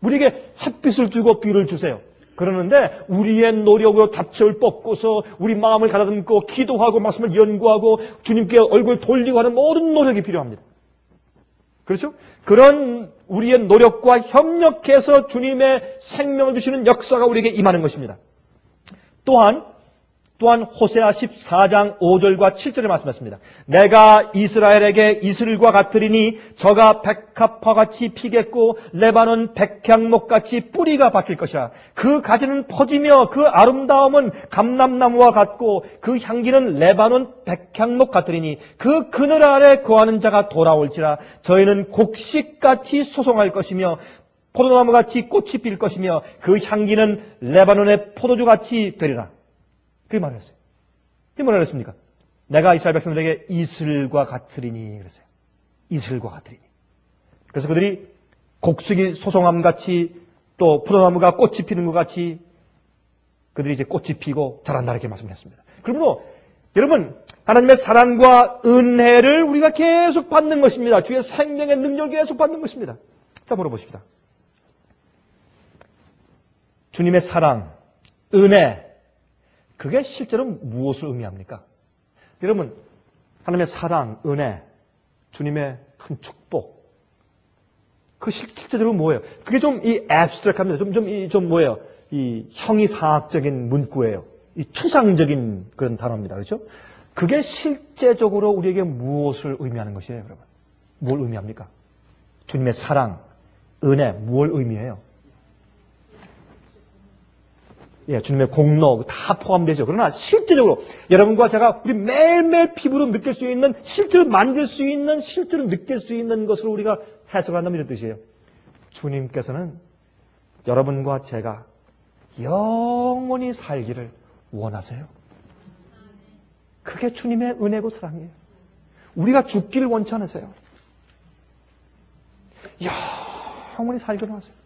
우리에게 햇빛을 주고 비를 주세요. 그러는데 우리의 노력으로 잡초를 뽑고서 우리 마음을 가다듬고 기도하고 말씀을 연구하고 주님께 얼굴 돌리고 하는 모든 노력이 필요합니다. 그렇죠? 그런 우리의 노력과 협력해서 주님의 생명을 주시는 역사가 우리에게 임하는 것입니다. 또한 또한 호세아 14장 5절과 7절에 말씀했습니다. 내가 이스라엘에게 이슬과 같으리니 저가 백합화 같이 피겠고 레바논 백향목 같이 뿌리가 박힐 것이라. 그 가지는 퍼지며 그 아름다움은 감람나무와 같고 그 향기는 레바논 백향목 같으리니 그 그늘 아래 거하는 자가 돌아올지라. 저희는 곡식같이 소송할 것이며 포도나무같이 꽃이 필 것이며 그 향기는 레바논의 포도주같이 되리라. 그게 말을 했어요. 이게 뭐라 그랬습니까? 내가 이스라엘 백성들에게 이슬과 같으리니 그랬어요. 이슬과 같으리니. 그래서 그들이 곡식이 소송함같이 또 포도나무가 꽃이 피는 것 같이 그들이 이제 꽃이 피고 자란다 이렇게 말씀했습니다. 그러므로 여러분 하나님의 사랑과 은혜를 우리가 계속 받는 것입니다. 주의 생명의 능력을 계속 받는 것입니다. 자 물어보십시다. 주님의 사랑, 은혜 그게 실제로 무엇을 의미합니까? 여러분, 하나님의 사랑, 은혜, 주님의 큰 축복. 그 실제로 뭐예요? 그게 좀 이 abstract합니다. 좀 뭐예요? 이 형이상학적인 문구예요. 이 추상적인 그런 단어입니다. 그렇죠? 그게 실제적으로 우리에게 무엇을 의미하는 것이에요, 여러분? 뭘 의미합니까? 주님의 사랑, 은혜, 뭘 의미해요? 예, 주님의 공로 다 포함되죠. 그러나 실제적으로 여러분과 제가 우리 매일매일 피부로 느낄 수 있는 실제로 만질 수 있는 실제로 느낄 수 있는 것을 우리가 해석한다면 이런 뜻이에요. 주님께서는 여러분과 제가 영원히 살기를 원하세요. 그게 주님의 은혜고 사랑이에요. 우리가 죽기를 원치 않으세요. 영원히 살기를 원하세요.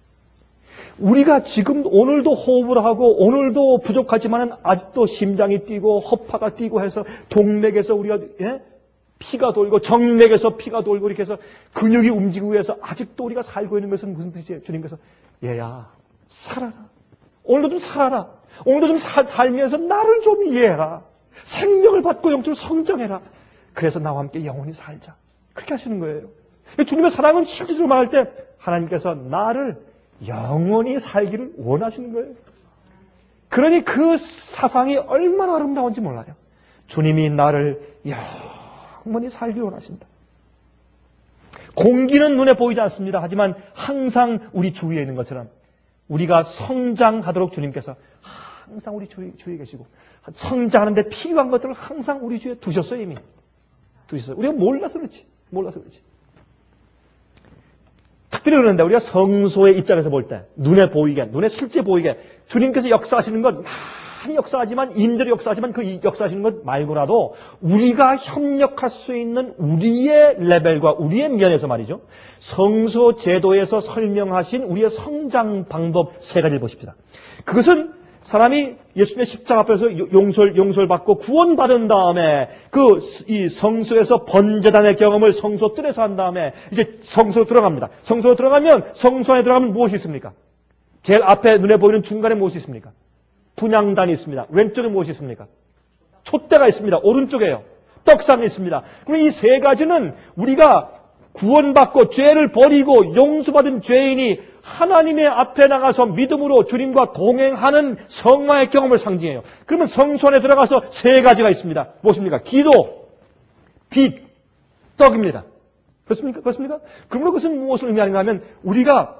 우리가 지금 오늘도 호흡을 하고 오늘도 부족하지만은 아직도 심장이 뛰고 허파가 뛰고 해서 동맥에서 우리가 피가 돌고 정맥에서 피가 돌고 이렇게 해서 근육이 움직이고 해서 아직도 우리가 살고 있는 것은 무슨 뜻이에요? 주님께서 얘야 살아라. 오늘도 좀 살아라. 오늘도 좀 살면서 나를 좀 이해해라. 생명을 받고 영적으로 성장해라. 그래서 나와 함께 영원히 살자. 그렇게 하시는 거예요. 주님의 사랑은 실제적으로 말할 때 하나님께서 나를 영원히 살기를 원하시는 거예요. 그러니 그 사상이 얼마나 아름다운지 몰라요. 주님이 나를 영원히 살기를 원하신다. 공기는 눈에 보이지 않습니다. 하지만 항상 우리 주위에 있는 것처럼 우리가 성장하도록 주님께서 항상 우리 주위에 계시고 성장하는데 필요한 것들을 항상 우리 주위에 두셨어요. 이미 두셨어요. 우리가 몰라서 그렇지. 특별히 그러는데 우리가 성소의 입장에서 볼 때 눈에 보이게, 눈에 실제 보이게 주님께서 역사하시는 것 많이 역사하지만 임절히 역사하지만 그 역사하시는 것 말고라도 우리가 협력할 수 있는 우리의 레벨과 우리의 면에서 말이죠. 성소 제도에서 설명하신 우리의 성장 방법 세 가지를 보십시다. 그것은 사람이 예수님의 십자가 앞에서 용서를 받고 구원받은 다음에 이 성소에서 번제단의 경험을 성소 뜰에서 한 다음에 이제 성소로 들어갑니다. 성소로 들어가면 성소 안에 들어가면 무엇이 있습니까? 제일 앞에 눈에 보이는 중간에 무엇이 있습니까? 분향단이 있습니다. 왼쪽에 무엇이 있습니까? 촛대가 있습니다. 오른쪽에요. 떡상이 있습니다. 그럼 이 세 가지는 우리가 구원받고 죄를 버리고 용서받은 죄인이 하나님의 앞에 나가서 믿음으로 주님과 동행하는 성화의 경험을 상징해요. 그러면 성소 안에 들어가서 세 가지가 있습니다. 무엇입니까? 기도, 빛, 떡입니다. 그렇습니까? 그러므로 그것은 무엇을 의미하는가 하면 우리가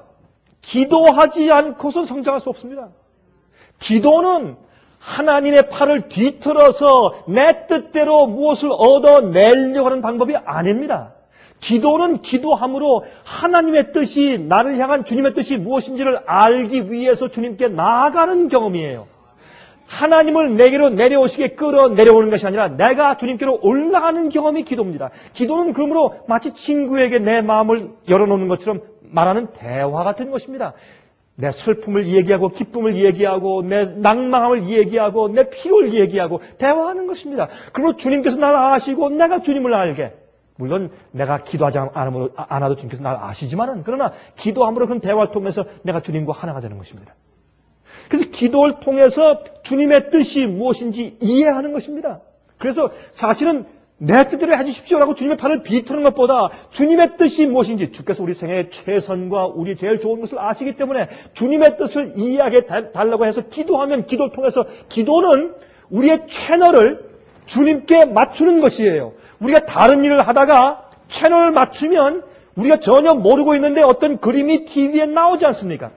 기도하지 않고선 성장할 수 없습니다. 기도는 하나님의 팔을 뒤틀어서 내 뜻대로 무엇을 얻어내려고 하는 방법이 아닙니다. 기도는 기도함으로 하나님의 뜻이 나를 향한 주님의 뜻이 무엇인지를 알기 위해서 주님께 나아가는 경험이에요. 하나님을 내게로 내려오시게 끌어내려오는 것이 아니라 내가 주님께로 올라가는 경험이 기도입니다. 기도는 그러므로 마치 친구에게 내 마음을 열어놓는 것처럼 말하는 대화 같은 것입니다. 내 슬픔을 얘기하고 기쁨을 얘기하고 내 낭망함을 얘기하고 내 필요를 얘기하고 대화하는 것입니다. 그러므로 주님께서 나를 아시고 내가 주님을 알게, 물론 내가 기도하지 않아도 주님께서 나를 아시지만은 그러나 기도함으로 그런 대화를 통해서 내가 주님과 하나가 되는 것입니다. 그래서 기도를 통해서 주님의 뜻이 무엇인지 이해하는 것입니다. 그래서 사실은 내 뜻대로 해주십시오라고 주님의 팔을 비트는 것보다 주님의 뜻이 무엇인지 주께서 우리 생애의 최선과 우리 제일 좋은 것을 아시기 때문에 주님의 뜻을 이해하게 달라고 해서 기도하면 기도를 통해서 기도는 우리의 채널을 주님께 맞추는 것이에요. 우리가 다른 일을 하다가 채널을 맞추면 우리가 전혀 모르고 있는데 어떤 그림이 TV에 나오지 않습니까?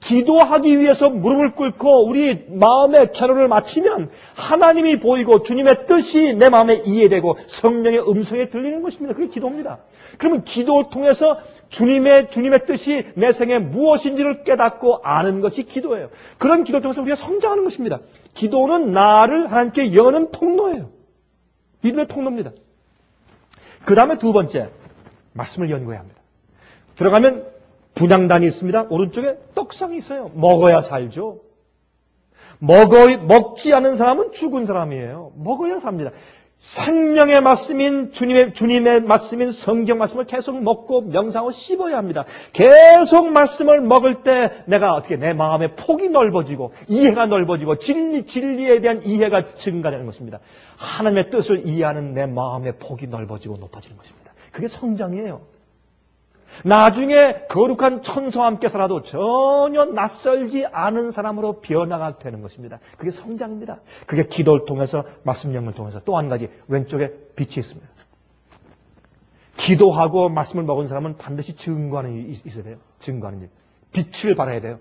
기도하기 위해서 무릎을 꿇고 우리 마음의 채널을 맞추면 하나님이 보이고 주님의 뜻이 내 마음에 이해되고 성령의 음성에 들리는 것입니다. 그게 기도입니다. 그러면 기도를 통해서 주님의 뜻이 내 생에 무엇인지를 깨닫고 아는 것이 기도예요. 그런 기도를 통해서 우리가 성장하는 것입니다. 기도는 나를 하나님께 여는 통로예요. 믿음의 통로입니다. 그 다음에 두 번째, 말씀을 연구해야 합니다. 들어가면 분향단이 있습니다. 오른쪽에 떡상이 있어요. 먹어야 살죠. 먹지 않은 사람은 죽은 사람이에요. 먹어야 삽니다. 생명의 말씀인 주님의 말씀인 성경 말씀을 계속 먹고 명상하고 씹어야 합니다. 계속 말씀을 먹을 때 내가 어떻게 내 마음의 폭이 넓어지고 이해가 넓어지고 진리에 대한 이해가 증가되는 것입니다. 하나님의 뜻을 이해하는 내 마음의 폭이 넓어지고 높아지는 것입니다. 그게 성장이에요. 나중에 거룩한 천사와 함께 살아도 전혀 낯설지 않은 사람으로 변화가 되는 것입니다. 그게 성장입니다. 그게 기도를 통해서 말씀 영을 통해서 또 한 가지 왼쪽에 빛이 있습니다. 기도하고 말씀을 먹은 사람은 반드시 증거하는 일이 있어야 돼요. 증거하는 일. 빛을 발해야 돼요.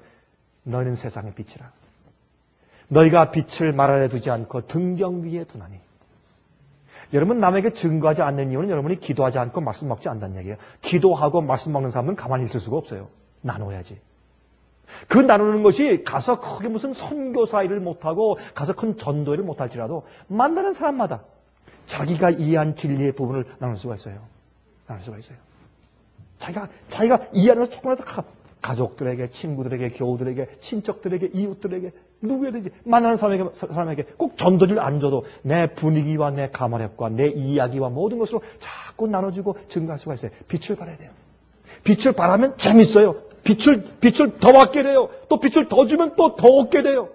너희는 세상의 빛이라. 너희가 빛을 말 아래 두지 않고 등경 위에 두나니. 여러분 남에게 증거하지 않는 이유는 여러분이 기도하지 않고 말씀 먹지 않는다는 얘기예요. 기도하고 말씀 먹는 사람은 가만히 있을 수가 없어요. 나눠야지. 그 나누는 것이 가서 크게 무슨 선교사 일을 못하고 가서 큰 전도 일을 못할지라도 만나는 사람마다 자기가 이해한 진리의 부분을 나눌 수가 있어요. 나눌 수가 있어요. 자기가 이해하는 것 조금이라도 가족들에게, 친구들에게, 교우들에게, 친척들에게, 이웃들에게, 누구에든지 만나는 사람에게 꼭 전도를 안 줘도 내 분위기와 내 감화력과 내 이야기와 모든 것으로 자꾸 나눠주고 증가할 수가 있어요. 빛을 발해야 돼요. 빛을 발하면 재밌어요. 빛을 더 받게 돼요. 또 빛을 더 주면 또 더 얻게 돼요.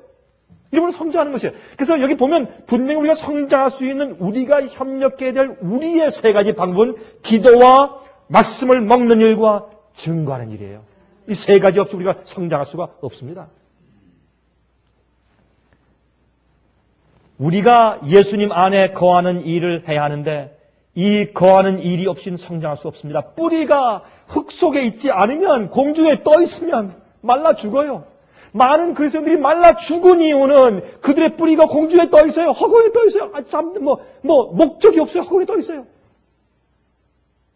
이러면 성장하는 것이에요. 그래서 여기 보면 분명히 우리가 성장할 수 있는 우리가 협력해야 될 우리의 세 가지 방법은 기도와 말씀을 먹는 일과 증거하는 일이에요. 이 세 가지 없이 우리가 성장할 수가 없습니다. 우리가 예수님 안에 거하는 일을 해야 하는데 이 거하는 일이 없이는 성장할 수 없습니다. 뿌리가 흙 속에 있지 않으면 공중에 떠 있으면 말라 죽어요. 많은 그리스도인들이 말라 죽은 이유는 그들의 뿌리가 공중에 떠 있어요. 허공에 떠 있어요. 목적이 없어요. 허공에 떠 있어요.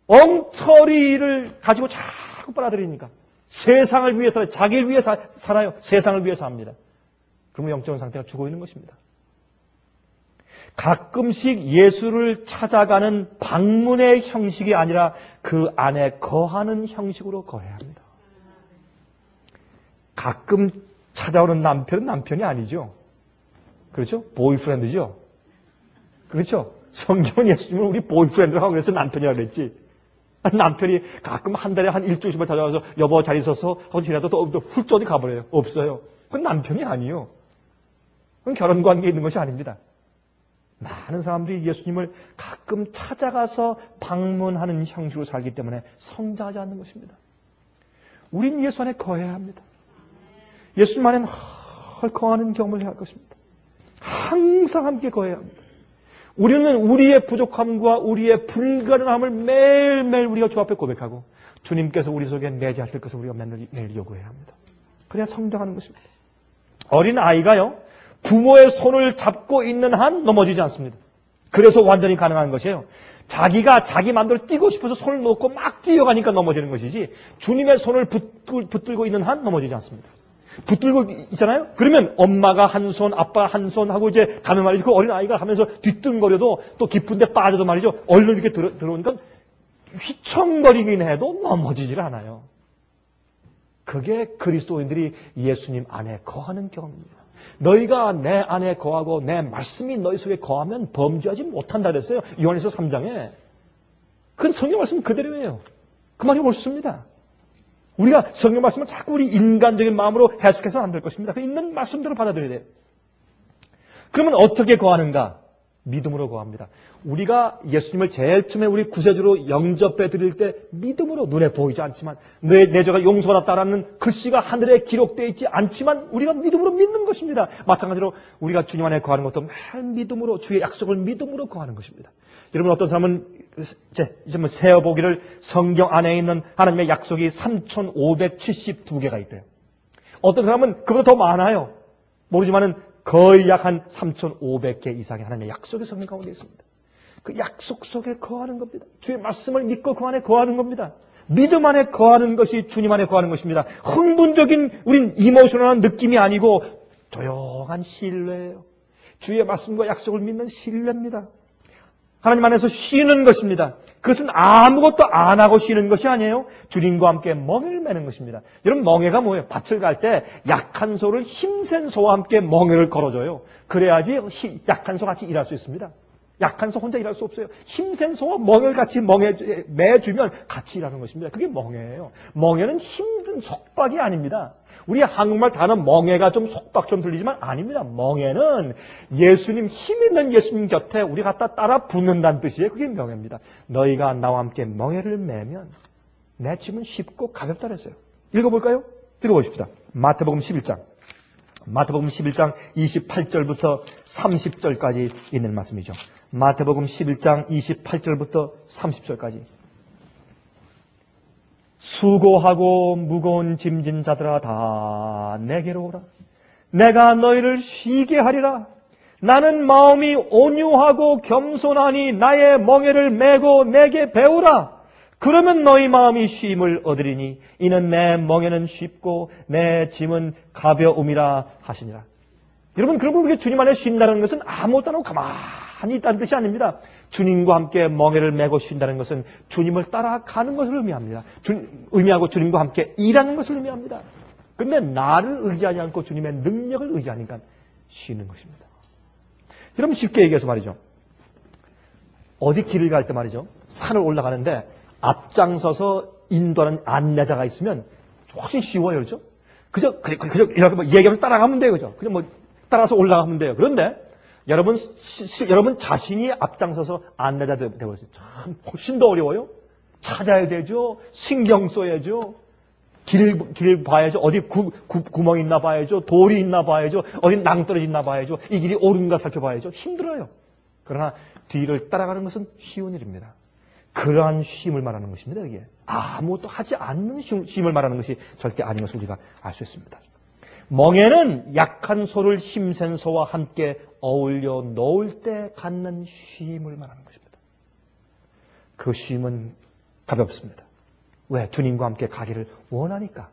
엉터리를 가지고 자꾸 빨아들이니까. 세상을 위해서, 자기를 위해 살아요. 세상을 위해 삽니다. 그러면 영적인 상태가 죽어 있는 것입니다. 가끔씩 예수를 찾아가는 방문의 형식이 아니라 그 안에 거하는 형식으로 거해야 합니다. 가끔 찾아오는 남편은 남편이 아니죠. 그렇죠? 보이프렌드죠. 그렇죠? 성경은 예수님을 우리 보이프렌드라고 그래서 남편이라고 그랬지. 남편이 가끔 한 달에 한 일주일씩만 찾아와서 여보 잘 있어서 하고 지나도 또 훌쩍 가버려요. 없어요. 그건 남편이 아니에요. 그건 결혼관계에 있는 것이 아닙니다. 많은 사람들이 예수님을 가끔 찾아가서 방문하는 형식으로 살기 때문에 성장하지 않는 것입니다. 우린 예수 안에 거해야 합니다. 예수님 안에 늘 거하는 경험을 해야 할 것입니다. 항상 함께 거해야 합니다. 우리는 우리의 부족함과 우리의 불가능함을 매일매일 우리가 주 앞에 고백하고 주님께서 우리 속에 내재하실 것을 우리가 매일 요구해야 합니다. 그래야 성장하는 것입니다. 어린 아이가요. 부모의 손을 잡고 있는 한 넘어지지 않습니다. 그래서 완전히 가능한 것이에요. 자기가 자기 마음대로 뛰고 싶어서 손을 놓고 막 뛰어가니까 넘어지는 것이지 주님의 손을 붙들고 있는 한 넘어지지 않습니다. 붙들고 있잖아요. 그러면 엄마가 한 손, 아빠가 한 손 하고 이제 가면 말이죠. 그 어린 아이가 하면서 뒤뚱거려도 또 깊은데 빠져도 말이죠. 얼른 이렇게 들어오니까 휘청거리긴 해도 넘어지질 않아요. 그게 그리스도인들이 예수님 안에 거하는 경험입니다. 너희가 내 안에 거하고 내 말씀이 너희 속에 거하면 범죄하지 못한다 그랬어요. 요한일서 3장에. 그건 성경 말씀 그대로예요. 그 말이 옳습니다. 우리가 성경 말씀을 자꾸 우리 인간적인 마음으로 해석해서는 안 될 것입니다. 그 있는 말씀대로 받아들여야 돼요. 그러면 어떻게 거하는가? 믿음으로 거합니다. 우리가 예수님을 제일 처음에 우리 구세주로 영접해 드릴 때 믿음으로, 눈에 보이지 않지만 내 죄가 용서받았다라는 글씨가 하늘에 기록되어 있지 않지만 우리가 믿음으로 믿는 것입니다. 마찬가지로 우리가 주님 안에 거하는 것도 맨 믿음으로, 주의 약속을 믿음으로 거하는 것입니다. 여러분, 어떤 사람은 이제 뭐 세어보기를 성경 안에 있는 하나님의 약속이 3,572개가 있대요. 어떤 사람은 그보다 더 많아요. 모르지만은 거의 약 한 3,500개 이상의 하나님의 약속의 성경 가운데 있습니다. 그 약속 속에 거하는 겁니다. 주의 말씀을 믿고 그 안에 거하는 겁니다. 믿음 안에 거하는 것이 주님 안에 거하는 것입니다. 흥분적인 우린 이모셔널한 느낌이 아니고 조용한 신뢰예요. 주의 말씀과 약속을 믿는 신뢰입니다. 하나님 안에서 쉬는 것입니다. 그것은 아무것도 안 하고 쉬는 것이 아니에요. 주님과 함께 멍에를 매는 것입니다. 여러분, 멍에가 뭐예요? 밭을 갈 때 약한 소를 힘센 소와 함께 멍에를 걸어줘요. 그래야지 약한 소 같이 일할 수 있습니다. 약한 소 혼자 일할 수 없어요. 힘센 소와 멍에를 같이 매주면 같이 일하는 것입니다. 그게 멍에예요. 멍에는 힘든 속박이 아닙니다. 우리 한국말 단어 멍에가 좀 속박처럼 들리지만 아닙니다. 멍에는 예수님, 힘 있는 예수님 곁에 우리 갖다 따라 붙는다는 뜻이에요. 그게 명예입니다. 너희가 나와 함께 멍에를 매면 내 짐은 쉽고 가볍다 그랬어요. 읽어볼까요? 읽어보십시다. 마태복음 11장 28절부터 30절까지 있는 말씀이죠. 마태복음 11장 28절부터 30절까지. 수고하고 무거운 짐진 자들아 다 내게로 오라. 내가 너희를 쉬게 하리라. 나는 마음이 온유하고 겸손하니 나의 멍에를 메고 내게 배우라. 그러면 너희 마음이 쉼을 얻으리니 이는 내 멍에는 쉽고 내 짐은 가벼움이라 하시니라. 여러분, 그러면 우리가 주님 안에 쉰다는 것은 아무것도 안 하고 가만히 있다는 뜻이 아닙니다. 주님과 함께 멍에를 메고 쉰다는 것은 주님을 따라가는 것을 의미합니다. 의미하고 주님과 함께 일하는 것을 의미합니다. 그런데 나를 의지하지 않고 주님의 능력을 의지하니까 쉬는 것입니다. 여러분, 쉽게 얘기해서 말이죠. 어디 길을 갈 때 말이죠. 산을 올라가는데 앞장서서 인도하는 안내자가 있으면 훨씬 쉬워요. 그렇죠? 그저 이렇게 뭐 얘기하면서 따라가면 돼요. 그죠? 그냥 뭐 따라서 올라가면 돼요. 그런데 여러분 자신이 앞장서서 안내자 되어버렸어요. 참 훨씬 더 어려워요. 찾아야 되죠. 신경 써야죠. 길 봐야죠. 어디 구멍 있나 봐야죠. 돌이 있나 봐야죠. 어디 낭떠러지 있나 봐야죠. 이 길이 옳은가 살펴봐야죠. 힘들어요. 그러나 뒤를 따라가는 것은 쉬운 일입니다. 그러한 쉼을 말하는 것입니다. 이게 아무것도 하지 않는 쉼을 말하는 것이 절대 아닌 것을 우리가 알 수 있습니다. 멍에는 약한 소를 힘센 소와 함께 어울려 놓을 때 갖는 쉼을 말하는 것입니다. 그 쉼은 가볍습니다. 왜? 주님과 함께 가기를 원하니까.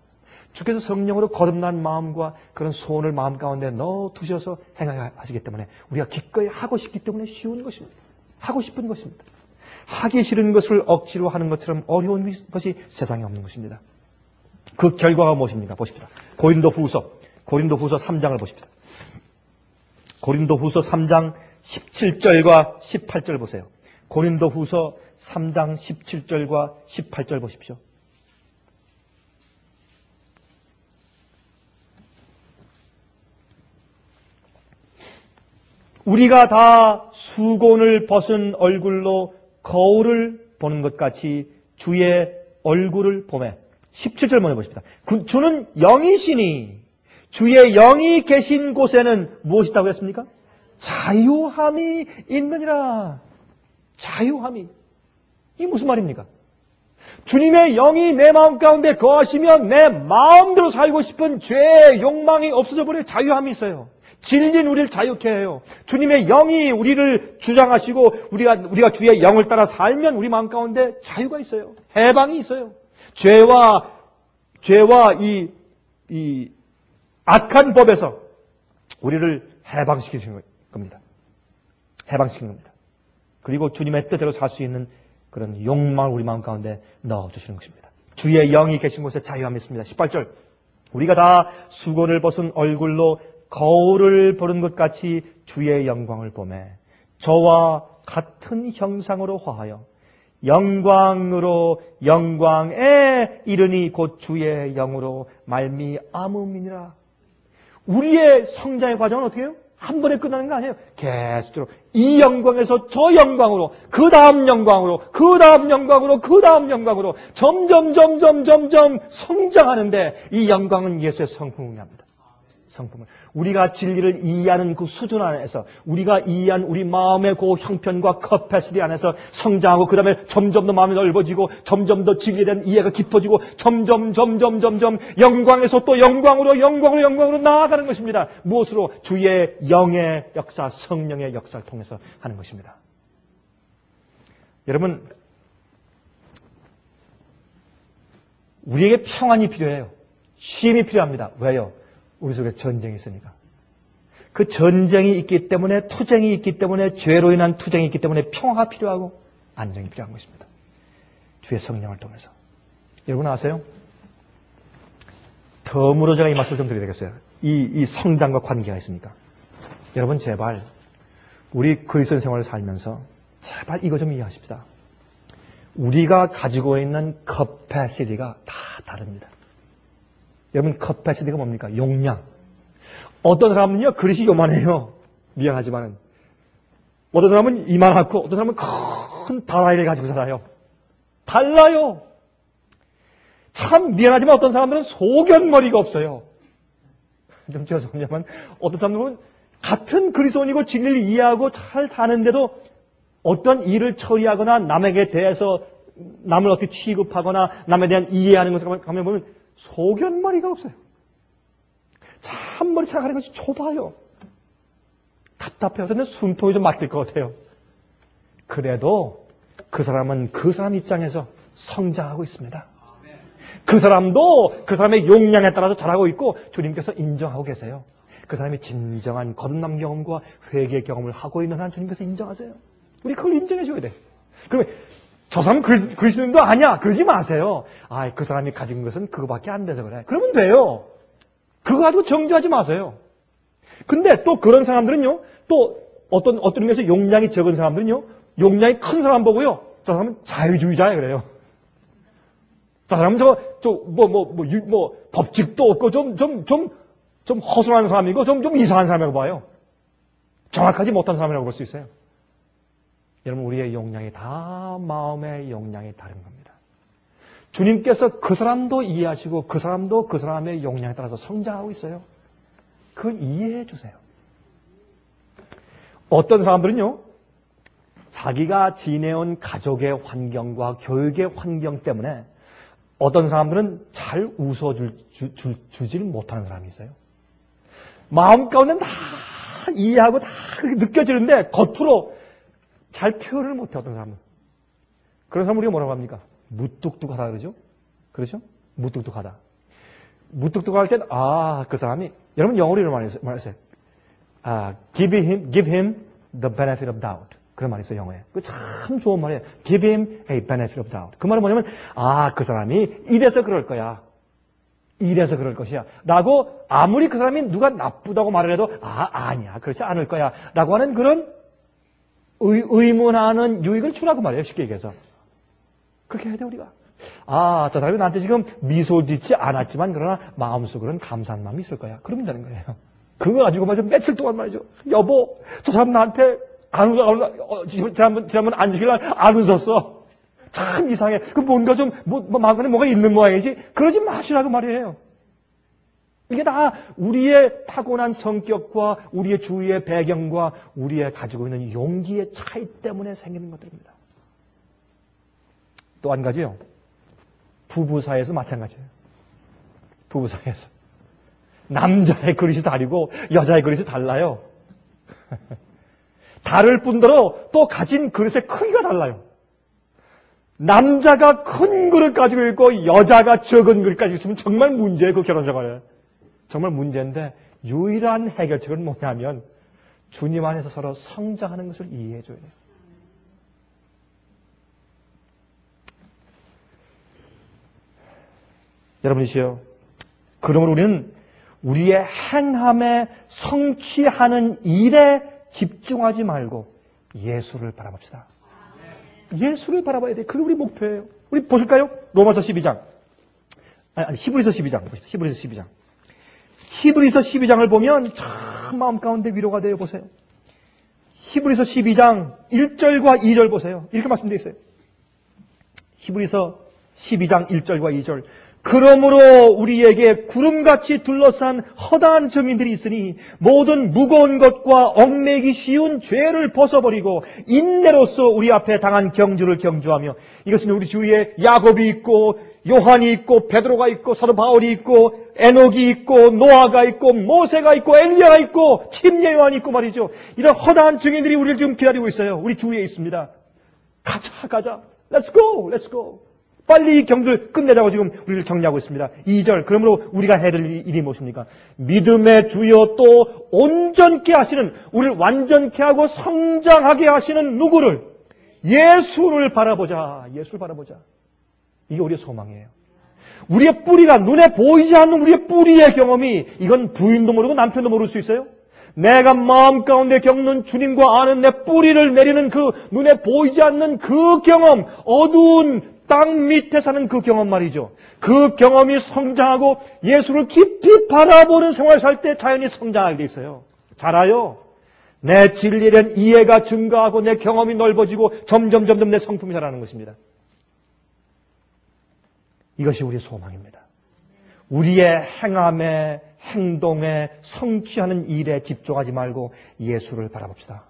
주께서 성령으로 거듭난 마음과 그런 소원을 마음 가운데 넣어두셔서 행하시기 때문에 우리가 기꺼이 하고 싶기 때문에 쉬운 것입니다. 하고 싶은 것입니다. 하기 싫은 것을 억지로 하는 것처럼 어려운 것이 세상에 없는 것입니다. 그 결과가 무엇입니까? 보십시다. 고린도후서 3장을 보십시다. 고린도후서 3장 17절과 18절 보세요. 고린도후서 3장 17절과 18절 보십시오. 우리가 다 수곤을 벗은 얼굴로 거울을 보는 것 같이 주의 얼굴을 보매. 17절 먼저 보십시다. 주는 영이시니 주의 영이 계신 곳에는 무엇이 있다고 했습니까? 자유함이 있느니라. 자유함이. 이게 무슨 말입니까? 주님의 영이 내 마음 가운데 거하시면 내 마음대로 살고 싶은 죄의 욕망이 없어져 버려요. 자유함이 있어요. 진리는 우리를 자유케 해요. 주님의 영이 우리를 주장하시고 우리가 주의 영을 따라 살면 우리 마음 가운데 자유가 있어요. 해방이 있어요. 죄와 이 악한 법에서 우리를 해방시키는 겁니다. 해방시키는 겁니다. 그리고 주님의 뜻대로 살 수 있는 그런 욕망을 우리 마음 가운데 넣어주시는 것입니다. 주의 영이 계신 곳에 자유함이 있습니다. 18절. 우리가 다 수고를 벗은 얼굴로 거울을 보는 것 같이 주의 영광을 보매 저와 같은 형상으로 화하여 영광으로 영광에 이르니 곧 주의 영으로 말미암음이니라. 우리의 성장의 과정은 어떻게 해요? 한 번에 끝나는 거 아니에요. 계속적으로 이 영광에서 저 영광으로, 그 다음 영광으로, 그 다음 영광으로, 그 다음 영광으로 점점 성장하는데 이 영광은 예수의 성품을 합니다. 성품을. 우리가 진리를 이해하는 그 수준 안에서, 우리가 이해한 우리 마음의 그 형편과 커패시티 안에서 성장하고, 그 다음에 점점 더 마음이 넓어지고, 점점 더 진리에 대한 이해가 깊어지고, 점점 영광에서 또 영광으로 나아가는 것입니다. 무엇으로? 주의 영의 역사, 성령의 역사를 통해서 하는 것입니다. 여러분, 우리에게 평안이 필요해요. 쉼이 필요합니다. 왜요? 우리 속에 전쟁이 있으니까. 그 전쟁이 있기 때문에, 투쟁이 있기 때문에, 죄로 인한 투쟁이 있기 때문에 평화가 필요하고 안정이 필요한 것입니다. 주의 성령을 통해서. 여러분 아세요? 덤으로 제가 이 말씀을 좀 드려야 되겠어요. 이 성장과 관계가 있으니까. 여러분 제발 우리 그리스도인 생활을 살면서 제발 이거 좀 이해하십시다. 우리가 가지고 있는 커패시티가 다 다릅니다. 여러분 커패시티가 뭡니까? 용량. 어떤 사람은요 그릇이 요만해요. 미안하지만은. 어떤 사람은 이만하고 어떤 사람은 큰 다라이를 가지고 살아요. 달라요. 참 미안하지만 어떤 사람들은 소견머리가 없어요. 좀 죄송하지만 어떤 사람들은 같은 그리스도인이고 진리를 이해하고 잘 사는데도 어떤 일을 처리하거나 남에게 대해서 남을 어떻게 취급하거나 남에 대한 이해하는 것을 가면 보면 소견머리가 없어요. 참 머리 생각하는 것이 좁아요. 답답해요. 근데 숨통이 좀 막힐 것 같아요. 그래도 그 사람은 그 사람 입장에서 성장하고 있습니다. 그 사람도 그 사람의 용량에 따라서 잘하고 있고 주님께서 인정하고 계세요. 그 사람이 진정한 거듭남 경험과 회개 경험을 하고 있는 한 주님께서 인정하세요. 우리 그걸 인정해 줘야 돼. 그러면 저 사람은 그리스도인도 아니야. 그러지 마세요. 아, 그 사람이 가진 것은 그거밖에 안 돼서 그래. 그러면 돼요. 그거 가지고 정죄하지 마세요. 근데 또 그런 사람들은요, 또 어떤 의미에서 용량이 적은 사람들은요, 용량이 큰 사람 보고요, 저 사람은 자유주의자예요, 그래요. 저 사람은 법칙도 없고 좀 허술한 사람이고 좀 이상한 사람이라고 봐요. 정확하지 못한 사람이라고 볼 수 있어요. 여러분, 우리의 용량이 다 마음의 용량이 다른 겁니다. 주님께서 그 사람도 이해하시고 그 사람도 그 사람의 용량에 따라서 성장하고 있어요. 그걸 이해해 주세요. 어떤 사람들은요, 자기가 지내온 가족의 환경과 교육의 환경 때문에 어떤 사람들은 잘 웃어주질 못하는 사람이 있어요. 마음 가운데 다 이해하고 다 느껴지는데 겉으로 잘 표현을 못해, 어떤 사람은. 그런 사람 우리가 뭐라고 합니까? 무뚝뚝하다 그러죠? 그렇죠? 무뚝뚝하다. 무뚝뚝할 땐, 그 사람이, 여러분 영어로 이런 말했어요. give him the benefit of doubt. 그런 말이 있어요, 영어에. 그 참 좋은 말이에요. give him a benefit of doubt. 그 말은 뭐냐면, 그 사람이 이래서 그럴 거야. 이래서 그럴 것이야. 라고 아무리 그 사람이 누가 나쁘다고 말을 해도, 아니야. 그렇지 않을 거야. 라고 하는 그런 의문하는 유익을 주라고 말이에요, 쉽게 얘기해서. 그렇게 해야 돼, 우리가. 저 사람이 나한테 지금 미소 짓지 않았지만, 그러나 마음속으로는 감사한 마음이 있을 거야. 그러면 되는 거예요. 그거 가지고 말이죠. 며칠 동안 말이죠. 여보, 저 사람 나한테 지난번 안식일 날 안 웃었어. 참 이상해. 그 뭔가 좀, 마음에 뭐가 있는 모양이지. 그러지 마시라고 말이에요. 이게 다 우리의 타고난 성격과 우리의 주위의 배경과 우리의 가지고 있는 용기의 차이 때문에 생기는 것들입니다. 또 한 가지요. 부부 사이에서 마찬가지예요. 부부 사이에서. 남자의 그릇이 다르고 여자의 그릇이 달라요. 다를 뿐더러 또 가진 그릇의 크기가 달라요. 남자가 큰 그릇 가지고 있고 여자가 적은 그릇 가지고 있으면 정말 문제예요. 그 결혼생활에. 정말 문제인데 유일한 해결책은 뭐냐면 주님 안에서 서로 성장하는 것을 이해해 줘야 돼요. 여러분이시여, 그러므로 우리는 우리의 행함에 성취하는 일에 집중하지 말고 예수를 바라봅시다. 예수를 바라봐야 돼. 그게 우리 목표예요. 우리 보실까요? 로마서 12장. 히브리서 12장. 히브리서 12장. 히브리서 12장을 보면 참 참 마음 가운데 위로가 되어 보세요. 히브리서 12장 1절과 2절 보세요. 이렇게 말씀되어 있어요. 히브리서 12장 1절과 2절. 그러므로 우리에게 구름같이 둘러싼 허다한 증인들이 있으니 모든 무거운 것과 얽매이기 쉬운 죄를 벗어버리고 인내로서 우리 앞에 당한 경주를 경주하며, 이것은 우리 주위에 야곱이 있고 요한이 있고 베드로가 있고 사도 바울이 있고 에녹이 있고 노아가 있고 모세가 있고 엘리야가 있고 침례 요한이 있고 말이죠. 이런 허다한 증인들이 우리를 지금 기다리고 있어요. 우리 주위에 있습니다. 가자. Let's go. 빨리 이 경주를 끝내자고 지금 우리를 격려하고 있습니다. 2절. 그러므로 우리가 해야 될 일이 무엇입니까? 믿음의 주여 또 온전케 하시는, 우리를 완전케 하고 성장하게 하시는 누구를? 예수를 바라보자. 이게 우리의 소망이에요. 우리의 뿌리가, 눈에 보이지 않는 우리의 뿌리의 경험이, 이건 부인도 모르고 남편도 모를 수 있어요? 내가 마음 가운데 겪는 주님과 아는 내 뿌리를 내리는 그 눈에 보이지 않는 그 경험, 어두운 땅 밑에 사는 그 경험 말이죠. 그 경험이 성장하고 예수를 깊이 바라보는 생활을 살 때 자연히 성장하게 돼 있어요. 자라요. 내 진리에 대한 이해가 증가하고 내 경험이 넓어지고 점점 내 성품이 자라는 것입니다. 이것이 우리의 소망입니다. 우리의 행함에, 행동에, 성취하는 일에 집중하지 말고 예수를 바라봅시다.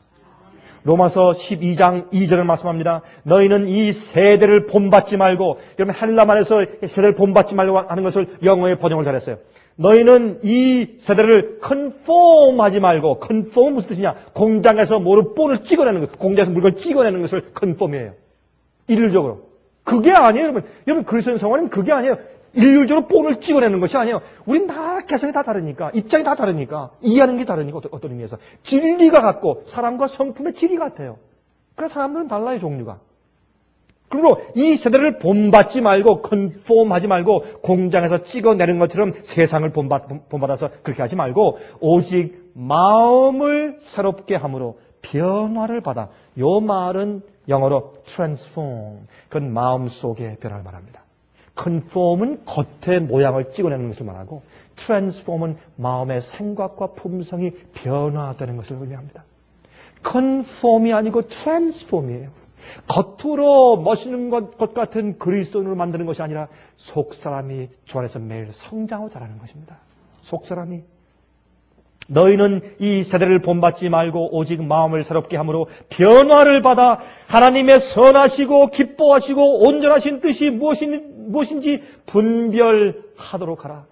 로마서 12장 2절을 말씀합니다. 너희는 이 세대를 본받지 말고, 여러분 헬라말에서 세대를 본받지 말고 하는 것을 영어에 번역을 잘했어요. 너희는 이 세대를 conform 하지 말고, conform 무슨 뜻이냐? 공장에서 뭐를 본을 찍어내는 것, 공장에서 물건을 찍어내는 것을 conform이에요. 일률적으로. 그게 아니에요, 여러분. 여러분 그리스도인 성화는 그게 아니에요. 일률적으로 본을 찍어내는 것이 아니에요. 우린 다 개성이 다 다르니까, 입장이 다 다르니까, 이해하는 게 다르니까, 어떤 의미에서. 진리가 같고 사람과 성품의 질이 같아요. 그래서 사람들은 달라요, 종류가. 그러므로 이 세대를 본받지 말고, 컨폼하지 말고, 공장에서 찍어내는 것처럼 세상을 본받아서 그렇게 하지 말고, 오직 마음을 새롭게 함으로 변화를 받아. 요 말은 영어로 transform. 그건 마음속의 변화를 말합니다. conform은 겉의 모양을 찍어내는 것을 말하고, transform은 마음의 생각과 품성이 변화되는 것을 의미합니다. conform이 아니고 transform이에요. 겉으로 멋있는 것 같은 그리스도인으로 만드는 것이 아니라 속사람이 주 안에서 매일 성장하고 자라는 것입니다. 속사람이. 너희는 이 세대를 본받지 말고 오직 마음을 새롭게 함으로 변화를 받아 하나님의 선하시고 기뻐하시고 온전하신 뜻이 무엇인지 분별하도록 하라.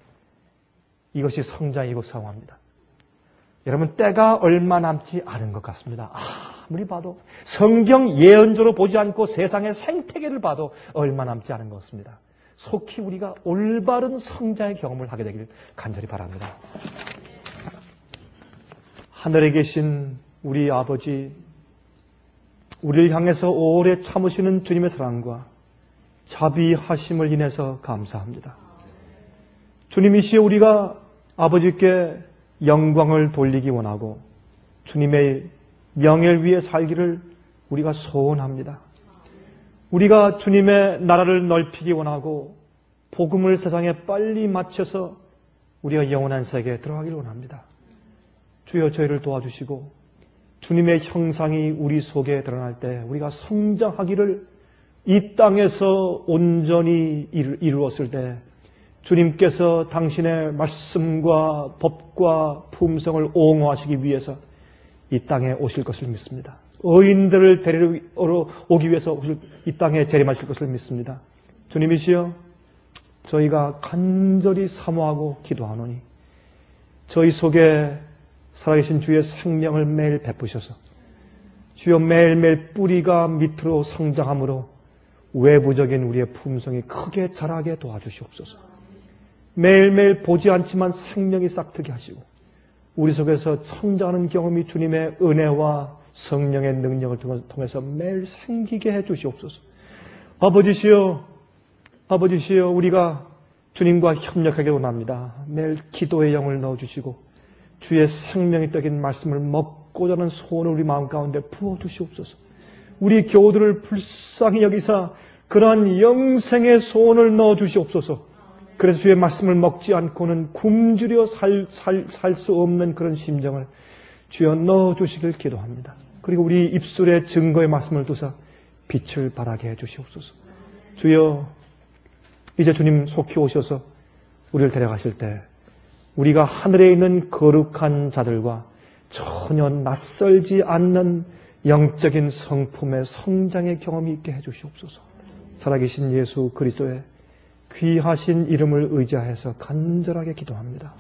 이것이 성장이고 성화입니다. 여러분, 때가 얼마 남지 않은 것 같습니다. 아무리 봐도 성경 예언조로 보지 않고 세상의 생태계를 봐도 얼마 남지 않은 것 같습니다. 속히 우리가 올바른 성장의 경험을 하게 되기를 간절히 바랍니다. 하늘에 계신 우리 아버지, 우리를 향해서 오래 참으시는 주님의 사랑과 자비하심을 인해서 감사합니다. 주님이시여, 우리가 아버지께 영광을 돌리기 원하고 주님의 명예를 위해 살기를 우리가 소원합니다. 우리가 주님의 나라를 넓히기 원하고 복음을 세상에 빨리 마쳐서 우리가 영원한 세계에 들어가기를 원합니다. 주여, 저희를 도와주시고 주님의 형상이 우리 속에 드러날 때 우리가 성장하기를, 이 땅에서 온전히 이루었을 때 주님께서 당신의 말씀과 법과 품성을 옹호하시기 위해서 이 땅에 오실 것을 믿습니다. 의인들을 데리러 오기 위해서 이 땅에 재림하실 것을 믿습니다. 주님이시여, 저희가 간절히 사모하고 기도하노니 저희 속에 살아계신 주의 생명을 매일 베푸셔서 주여 매일매일 뿌리가 밑으로 성장함으로 외부적인 우리의 품성이 크게 자라게 도와주시옵소서. 매일매일 보지 않지만 생명이 싹트게 하시고 우리 속에서 성장하는 경험이 주님의 은혜와 성령의 능력을 통해서 매일 생기게 해주시옵소서. 아버지시여, 우리가 주님과 협력하기 원합니다. 매일 기도의 영을 넣어주시고 주의 생명이 떡인 말씀을 먹고자 하는 소원을 우리 마음 가운데 부어주시옵소서. 우리 교우들을 불쌍히 여기사 그러한 영생의 소원을 넣어주시옵소서. 그래서 주의 말씀을 먹지 않고는 굶주려 살 수 없는 그런 심정을 주여 넣어주시길 기도합니다. 그리고 우리 입술에 증거의 말씀을 두사 빛을 발하게 해주시옵소서. 주여, 이제 주님 속히 오셔서 우리를 데려가실 때 우리가 하늘에 있는 거룩한 자들과 전혀 낯설지 않는 영적인 성품의 성장의 경험이 있게 해주시옵소서. 살아계신 예수 그리스도의 귀하신 이름을 의지하여서 간절하게 기도합니다.